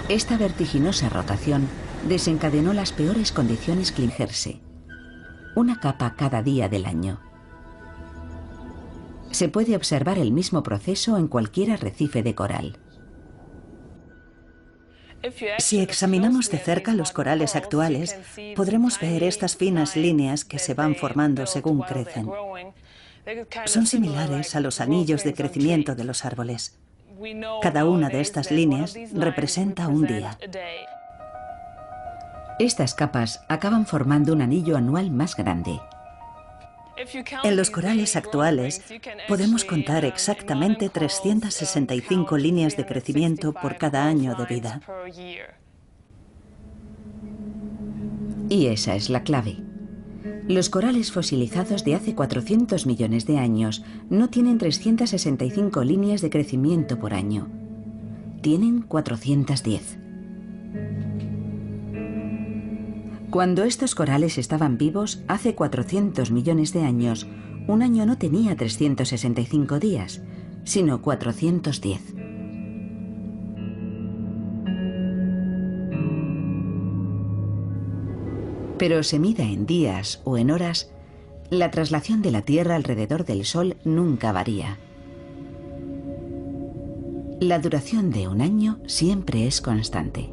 Esta vertiginosa rotación desencadenó las peores condiciones climáticas. Una capa cada día del año. Se puede observar el mismo proceso en cualquier arrecife de coral. Si examinamos de cerca los corales actuales, podremos ver estas finas líneas que se van formando según crecen. Son similares a los anillos de crecimiento de los árboles. Cada una de estas líneas representa un día. Estas capas acaban formando un anillo anual más grande. En los corales actuales podemos contar exactamente 365 líneas de crecimiento por cada año de vida. Y esa es la clave. Los corales fosilizados de hace 400 millones de años no tienen 365 líneas de crecimiento por año. Tienen 410. Cuando estos corales estaban vivos, hace 400 millones de años, un año no tenía 365 días, sino 410. Pero se mida en días o en horas, la traslación de la Tierra alrededor del Sol nunca varía. La duración de un año siempre es constante.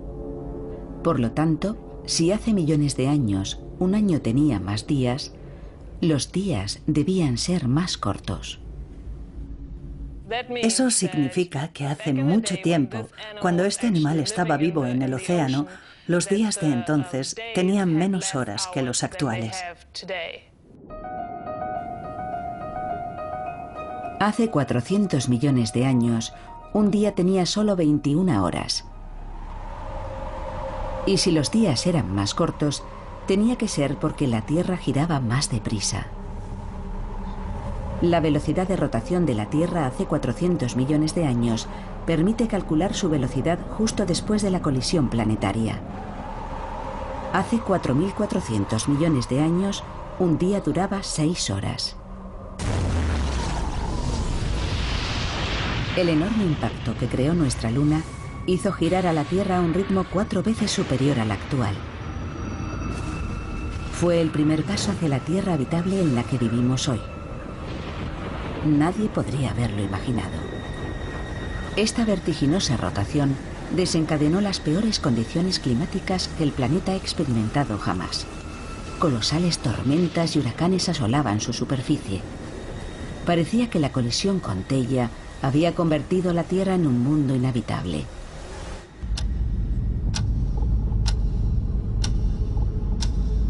Por lo tanto, si hace millones de años un año tenía más días, los días debían ser más cortos. Eso significa que hace mucho tiempo, cuando este animal estaba vivo en el océano, los días de entonces tenían menos horas que los actuales. Hace 400 millones de años, un día tenía solo 21 horas. Y si los días eran más cortos, tenía que ser porque la Tierra giraba más deprisa. La velocidad de rotación de la Tierra hace 400 millones de años permite calcular su velocidad justo después de la colisión planetaria. Hace 4.400 millones de años, un día duraba 6 horas. El enorme impacto que creó nuestra Luna hizo girar a la Tierra a un ritmo 4 veces superior al actual. Fue el primer paso hacia la Tierra habitable en la que vivimos hoy. Nadie podría haberlo imaginado. Esta vertiginosa rotación desencadenó las peores condiciones climáticas que el planeta ha experimentado jamás. Colosales tormentas y huracanes asolaban su superficie. Parecía que la colisión con Theia había convertido la Tierra en un mundo inhabitable.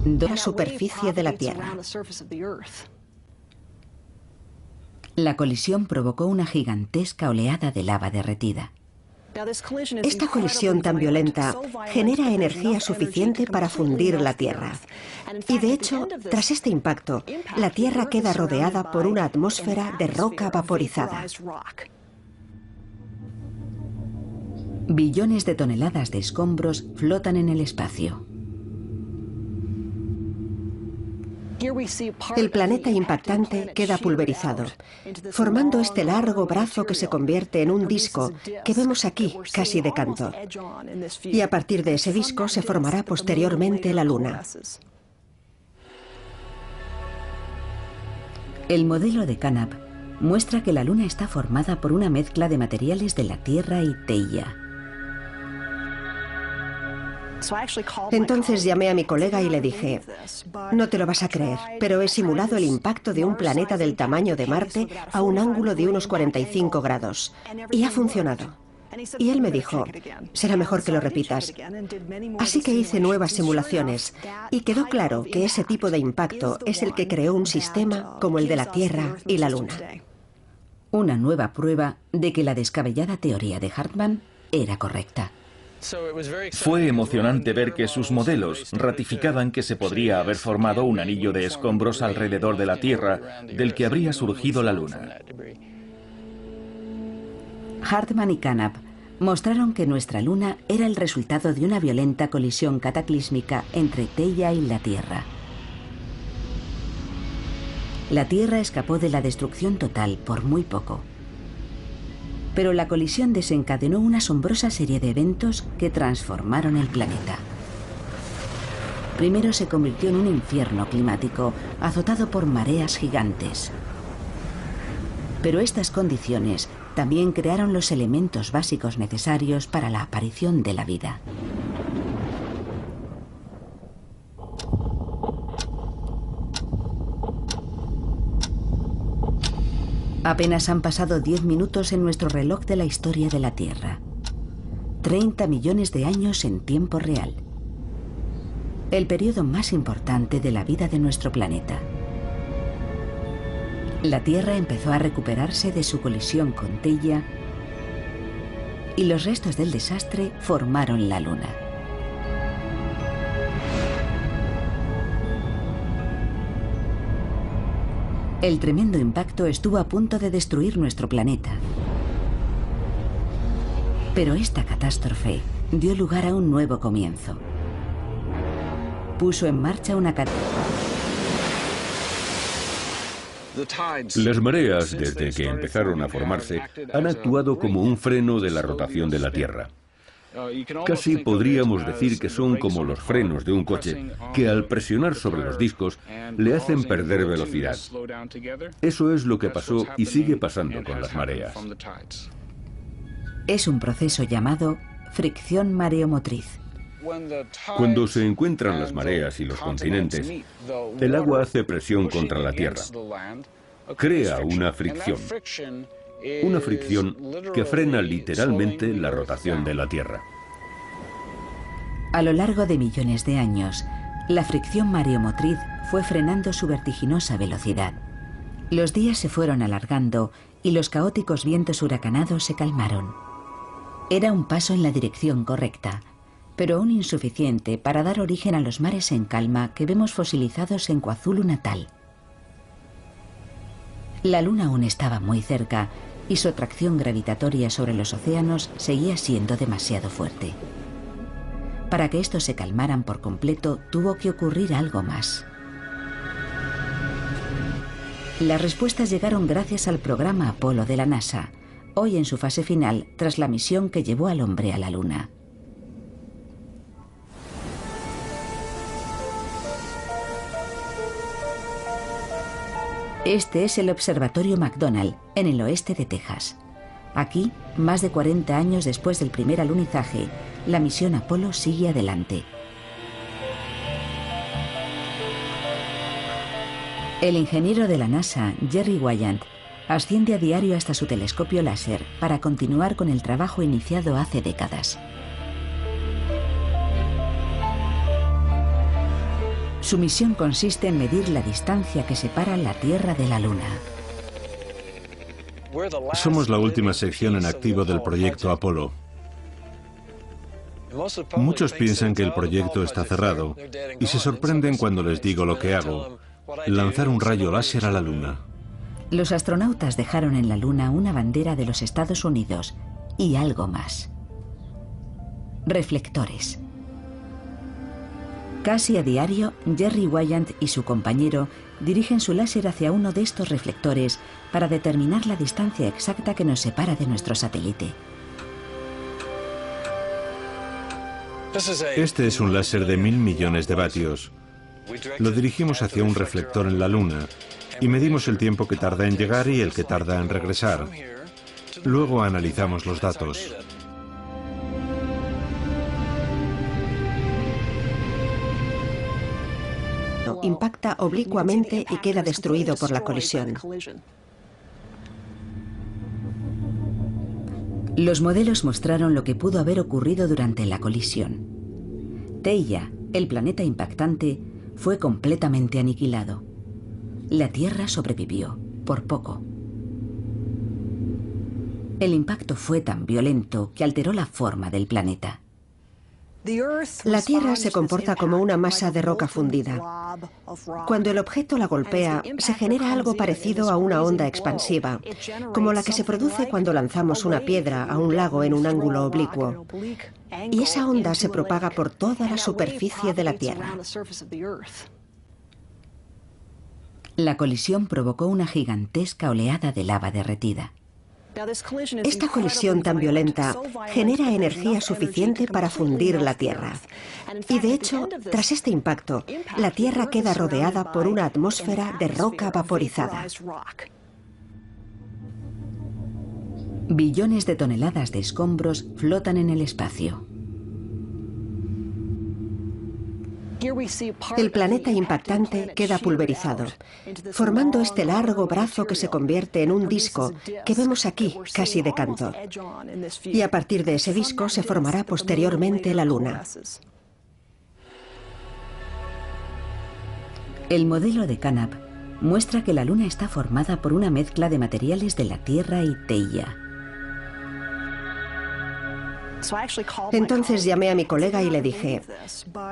La superficie de la Tierra. La colisión provocó una gigantesca oleada de lava derretida. Esta colisión tan violenta genera energía suficiente para fundir la Tierra. Y de hecho, tras este impacto, la Tierra queda rodeada por una atmósfera de roca vaporizada. Billones de toneladas de escombros flotan en el espacio. El planeta impactante queda pulverizado, formando este largo brazo que se convierte en un disco que vemos aquí, casi de canto. Y a partir de ese disco se formará posteriormente la Luna. El modelo de Canap muestra que la Luna está formada por una mezcla de materiales de la Tierra y Theia. Entonces llamé a mi colega y le dije, no te lo vas a creer, pero he simulado el impacto de un planeta del tamaño de Marte a un ángulo de unos 45 grados. Y ha funcionado. Y él me dijo, será mejor que lo repitas. Así que hice nuevas simulaciones y quedó claro que ese tipo de impacto es el que creó un sistema como el de la Tierra y la Luna. Una nueva prueba de que la descabellada teoría de Hartmann era correcta. Fue emocionante ver que sus modelos ratificaban que se podría haber formado un anillo de escombros alrededor de la Tierra, del que habría surgido la Luna. Hartmann y Canap mostraron que nuestra Luna era el resultado de una violenta colisión cataclísmica entre Theia y la Tierra. La Tierra escapó de la destrucción total por muy poco. Pero la colisión desencadenó una asombrosa serie de eventos que transformaron el planeta. Primero se convirtió en un infierno climático, azotado por mareas gigantes. Pero estas condiciones también crearon los elementos básicos necesarios para la aparición de la vida. Apenas han pasado 10 minutos en nuestro reloj de la historia de la Tierra. 30 millones de años en tiempo real. El periodo más importante de la vida de nuestro planeta. La Tierra empezó a recuperarse de su colisión con Theia y los restos del desastre formaron la Luna. El tremendo impacto estuvo a punto de destruir nuestro planeta. Pero esta catástrofe dio lugar a un nuevo comienzo. Puso en marcha una Las mareas, desde que empezaron a formarse, han actuado como un freno de la rotación de la Tierra. Casi podríamos decir que son como los frenos de un coche, que al presionar sobre los discos le hacen perder velocidad. Eso es lo que pasó y sigue pasando con las mareas. Es un proceso llamado fricción mareomotriz. Cuando se encuentran las mareas y los continentes, el agua hace presión contra la Tierra. Crea una fricción. Una fricción que frena literalmente la rotación de la Tierra. A lo largo de millones de años, la fricción mareomotriz fue frenando su vertiginosa velocidad. Los días se fueron alargando y los caóticos vientos huracanados se calmaron. Era un paso en la dirección correcta, pero aún insuficiente para dar origen a los mares en calma que vemos fosilizados en Kwazulu Natal. La Luna aún estaba muy cerca y su atracción gravitatoria sobre los océanos seguía siendo demasiado fuerte. Para que estos se calmaran por completo, tuvo que ocurrir algo más. Las respuestas llegaron gracias al programa Apolo de la NASA, hoy en su fase final tras la misión que llevó al hombre a la Luna. Este es el Observatorio McDonnell, en el oeste de Texas. Aquí, más de 40 años después del primer alunizaje, la misión Apolo sigue adelante. El ingeniero de la NASA, Jerry Wyant, asciende a diario hasta su telescopio láser para continuar con el trabajo iniciado hace décadas. Su misión consiste en medir la distancia que separa la Tierra de la Luna. Somos la última sección en activo del proyecto Apolo. Muchos piensan que el proyecto está cerrado y se sorprenden cuando les digo lo que hago: lanzar un rayo láser a la Luna. Los astronautas dejaron en la Luna una bandera de los Estados Unidos y algo más. Reflectores. Casi a diario, Jerry Wyant y su compañero dirigen su láser hacia uno de estos reflectores para determinar la distancia exacta que nos separa de nuestro satélite. Este es un láser de 1000 millones de vatios. Lo dirigimos hacia un reflector en la Luna y medimos el tiempo que tarda en llegar y el que tarda en regresar. Luego analizamos los datos. Impacta oblicuamente y queda destruido por la colisión. Los modelos mostraron lo que pudo haber ocurrido durante la colisión. Theia, el planeta impactante, fue completamente aniquilado. La Tierra sobrevivió, por poco. El impacto fue tan violento que alteró la forma del planeta. La Tierra se comporta como una masa de roca fundida. Cuando el objeto la golpea, se genera algo parecido a una onda expansiva, como la que se produce cuando lanzamos una piedra a un lago en un ángulo oblicuo. Y esa onda se propaga por toda la superficie de la Tierra. La colisión provocó una gigantesca oleada de lava derretida. Esta colisión tan violenta genera energía suficiente para fundir la Tierra. Y de hecho, tras este impacto, la Tierra queda rodeada por una atmósfera de roca vaporizada. Billones de toneladas de escombros flotan en el espacio. El planeta impactante queda pulverizado, formando este largo brazo que se convierte en un disco que vemos aquí, casi de canto. Y a partir de ese disco se formará posteriormente la Luna. El modelo de Carnap muestra que la Luna está formada por una mezcla de materiales de la Tierra y Theia. Entonces llamé a mi colega y le dije,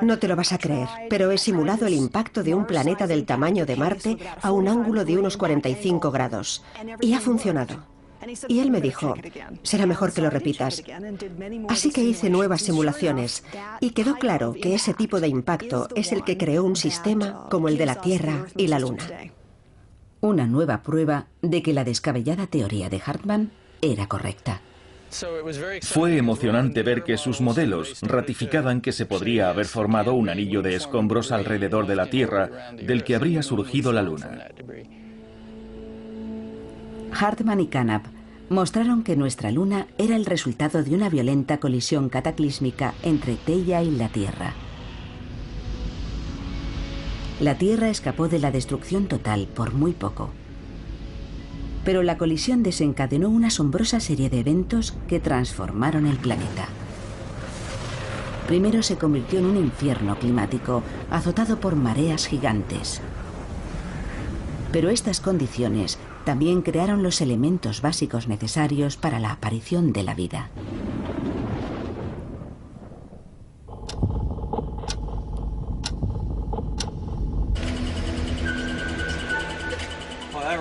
no te lo vas a creer, pero he simulado el impacto de un planeta del tamaño de Marte a un ángulo de unos 45 grados. Y ha funcionado. Y él me dijo, será mejor que lo repitas. Así que hice nuevas simulaciones y quedó claro que ese tipo de impacto es el que creó un sistema como el de la Tierra y la Luna. Una nueva prueba de que la descabellada teoría de Hartmann era correcta. Fue emocionante ver que sus modelos ratificaban que se podría haber formado un anillo de escombros alrededor de la Tierra, del que habría surgido la Luna. Hartmann y Carnap mostraron que nuestra Luna era el resultado de una violenta colisión cataclísmica entre Theia y la Tierra. La Tierra escapó de la destrucción total por muy poco. Pero la colisión desencadenó una asombrosa serie de eventos que transformaron el planeta. Primero se convirtió en un infierno climático, azotado por mareas gigantes. Pero estas condiciones también crearon los elementos básicos necesarios para la aparición de la vida.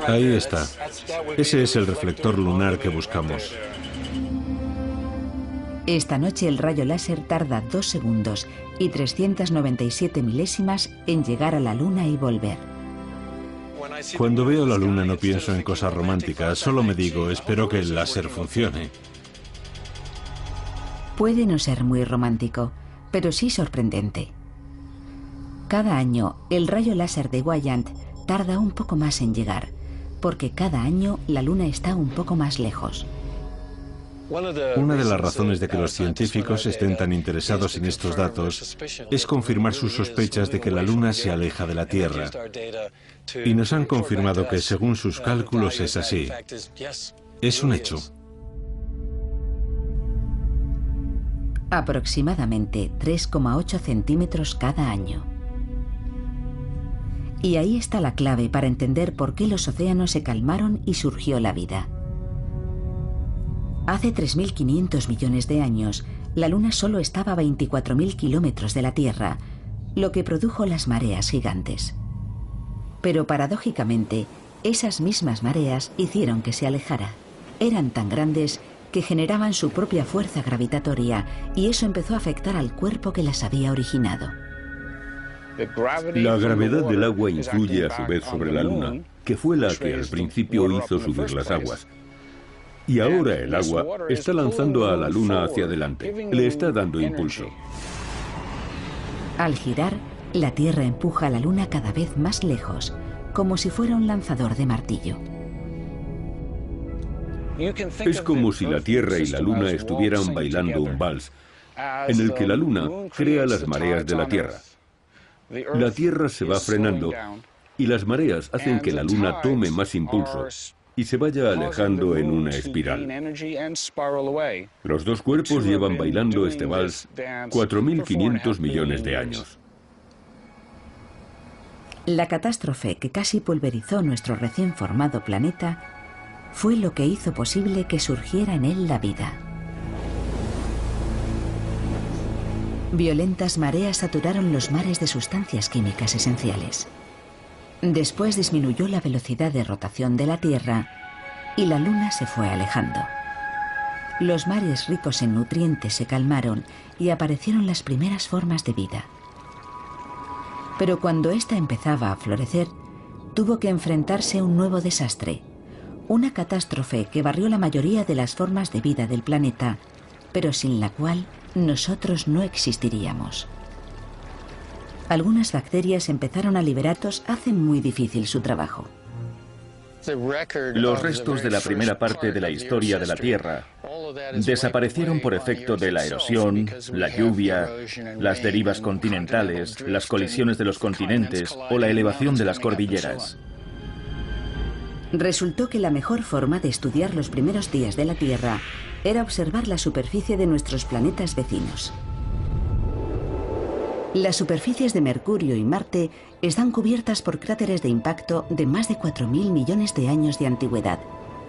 Ahí está. Ese es el reflector lunar que buscamos. Esta noche el rayo láser tarda 2 segundos y 397 milésimas en llegar a la Luna y volver. Cuando veo la Luna no pienso en cosas románticas, solo me digo, espero que el láser funcione. Puede no ser muy romántico, pero sí sorprendente. Cada año, el rayo láser de Weyand tarda un poco más en llegar, porque cada año la Luna está un poco más lejos. Una de las razones de que los científicos estén tan interesados en estos datos es confirmar sus sospechas de que la Luna se aleja de la Tierra. Y nos han confirmado que según sus cálculos es así. Es un hecho. Aproximadamente 3,8 centímetros cada año. Y ahí está la clave para entender por qué los océanos se calmaron y surgió la vida. Hace 3.500 millones de años, la Luna solo estaba a 24.000 kilómetros de la Tierra, lo que produjo las mareas gigantes. Pero paradójicamente, esas mismas mareas hicieron que se alejara. Eran tan grandes que generaban su propia fuerza gravitatoria y eso empezó a afectar al cuerpo que las había originado. La gravedad del agua influye a su vez sobre la Luna, que fue la que al principio hizo subir las aguas. Y ahora el agua está lanzando a la Luna hacia adelante, le está dando impulso. Al girar, la Tierra empuja a la Luna cada vez más lejos, como si fuera un lanzador de martillo. Es como si la Tierra y la Luna estuvieran bailando un vals, en el que la Luna crea las mareas de la Tierra. La Tierra se va frenando y las mareas hacen que la Luna tome más impulso y se vaya alejando en una espiral. Los dos cuerpos llevan bailando este vals 4.500 millones de años. La catástrofe que casi pulverizó nuestro recién formado planeta fue lo que hizo posible que surgiera en él la vida. Violentas mareas saturaron los mares de sustancias químicas esenciales. Después disminuyó la velocidad de rotación de la Tierra y la Luna se fue alejando. Los mares ricos en nutrientes se calmaron y aparecieron las primeras formas de vida. Pero cuando ésta empezaba a florecer, tuvo que enfrentarse a un nuevo desastre, una catástrofe que barrió la mayoría de las formas de vida del planeta, pero sin la cual nosotros no existiríamos. Algunas bacterias empezaron a liberatos, hacen muy difícil su trabajo. Los restos de la primera parte de la historia de la Tierra desaparecieron por efecto de la erosión, la lluvia, las derivas continentales, las colisiones de los continentes o la elevación de las cordilleras. Resultó que la mejor forma de estudiar los primeros días de la Tierra era observar la superficie de nuestros planetas vecinos. Las superficies de Mercurio y Marte están cubiertas por cráteres de impacto de más de 4.000 millones de años de antigüedad.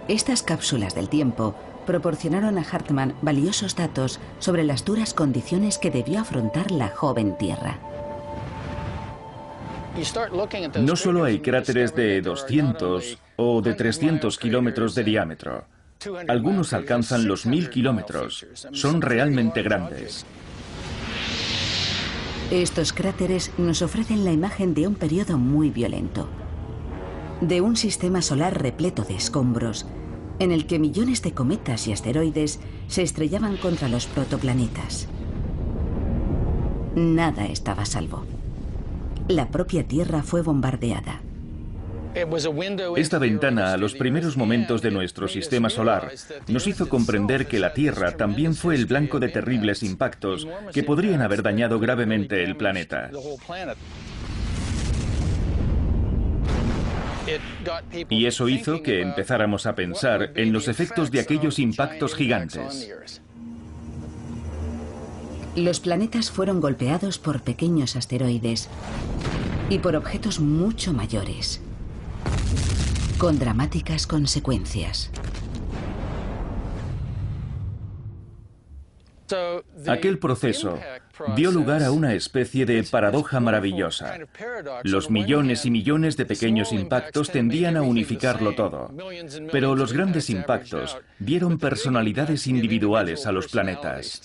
Estas cápsulas del tiempo proporcionaron a Hartmann valiosos datos sobre las duras condiciones que debió afrontar la joven Tierra. No solo hay cráteres de 200 o de 300 kilómetros de diámetro. Algunos alcanzan los 1000 kilómetros. Son realmente grandes. Estos cráteres nos ofrecen la imagen de un periodo muy violento, de un sistema solar repleto de escombros, en el que millones de cometas y asteroides se estrellaban contra los protoplanetas. Nada estaba a salvo. La propia Tierra fue bombardeada. Esta ventana a los primeros momentos de nuestro sistema solar nos hizo comprender que la Tierra también fue el blanco de terribles impactos que podrían haber dañado gravemente el planeta. Y eso hizo que empezáramos a pensar en los efectos de aquellos impactos gigantes. Los planetas fueron golpeados por pequeños asteroides y por objetos mucho mayores, con dramáticas consecuencias. Aquel proceso dio lugar a una especie de paradoja maravillosa. Los millones y millones de pequeños impactos tendían a unificarlo todo, pero los grandes impactos dieron personalidades individuales a los planetas.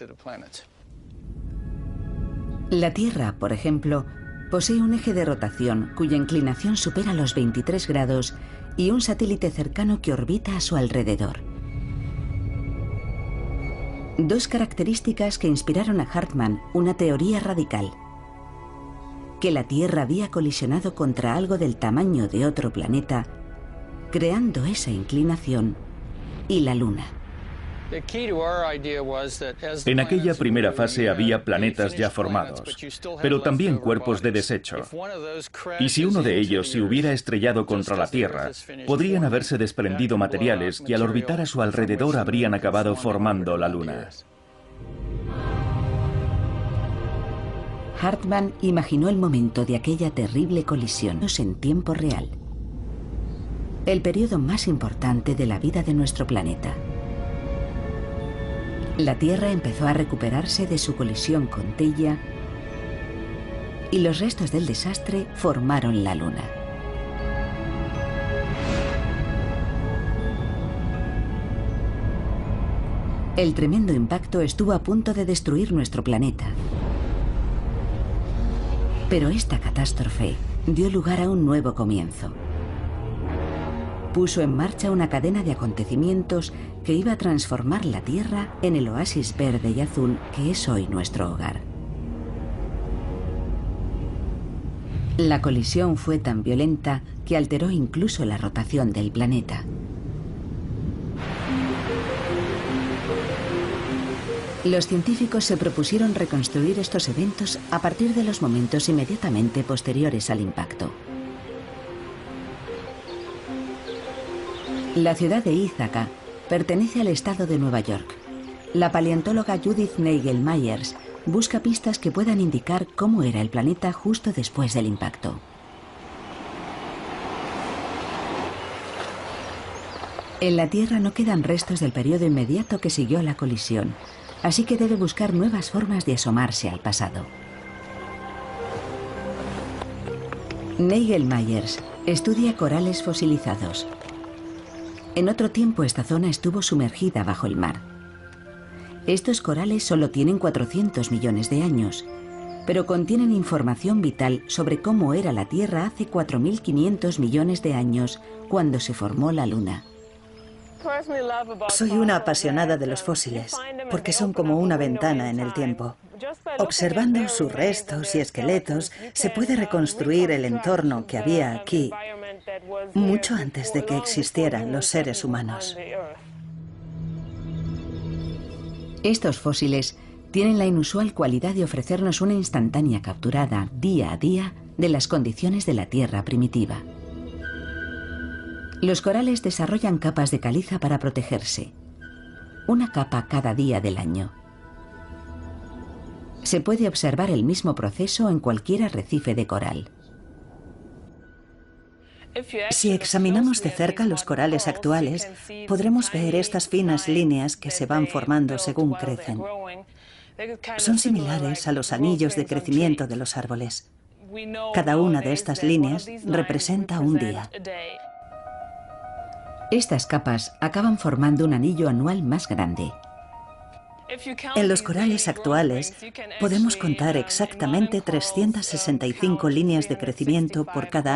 La Tierra, por ejemplo, posee un eje de rotación cuya inclinación supera los 23 grados y un satélite cercano que orbita a su alrededor. Dos características que inspiraron a Hartmann una teoría radical: que la Tierra había colisionado contra algo del tamaño de otro planeta, creando esa inclinación, y la Luna. En aquella primera fase había planetas ya formados, pero también cuerpos de desecho. Y si uno de ellos se hubiera estrellado contra la Tierra, podrían haberse desprendido materiales que al orbitar a su alrededor habrían acabado formando la Luna. Hartmann imaginó el momento de aquella terrible colisión en tiempo real, el periodo más importante de la vida de nuestro planeta. La Tierra empezó a recuperarse de su colisión con Theia y los restos del desastre formaron la Luna. El tremendo impacto estuvo a punto de destruir nuestro planeta. Pero esta catástrofe dio lugar a un nuevo comienzo. Puso en marcha una cadena de acontecimientos que iba a transformar la Tierra en el oasis verde y azul que es hoy nuestro hogar. La colisión fue tan violenta que alteró incluso la rotación del planeta. Los científicos se propusieron reconstruir estos eventos a partir de los momentos inmediatamente posteriores al impacto. La ciudad de Ítaca pertenece al estado de Nueva York. La paleontóloga Judith Nagel-Myers busca pistas que puedan indicar cómo era el planeta justo después del impacto. En la Tierra no quedan restos del periodo inmediato que siguió a la colisión, así que debe buscar nuevas formas de asomarse al pasado. Nigel Myers estudia corales fosilizados. En otro tiempo esta zona estuvo sumergida bajo el mar. Estos corales solo tienen 400 millones de años, pero contienen información vital sobre cómo era la Tierra hace 4.500 millones de años, cuando se formó la Luna. Soy una apasionada de los fósiles, porque son como una ventana en el tiempo. Observando sus restos y esqueletos, se puede reconstruir el entorno que había aquí, mucho antes de que existieran los seres humanos. Estos fósiles tienen la inusual cualidad de ofrecernos una instantánea capturada, día a día, de las condiciones de la Tierra primitiva. Los corales desarrollan capas de caliza para protegerse. Una capa cada día del año. Se puede observar el mismo proceso en cualquier arrecife de coral. Si examinamos de cerca los corales actuales, podremos ver estas finas líneas que se van formando según crecen. Son similares a los anillos de crecimiento de los árboles. Cada una de estas líneas representa un día. Estas capas acaban formando un anillo anual más grande. En los corales actuales podemos contar exactamente 365 líneas de crecimiento por cada año.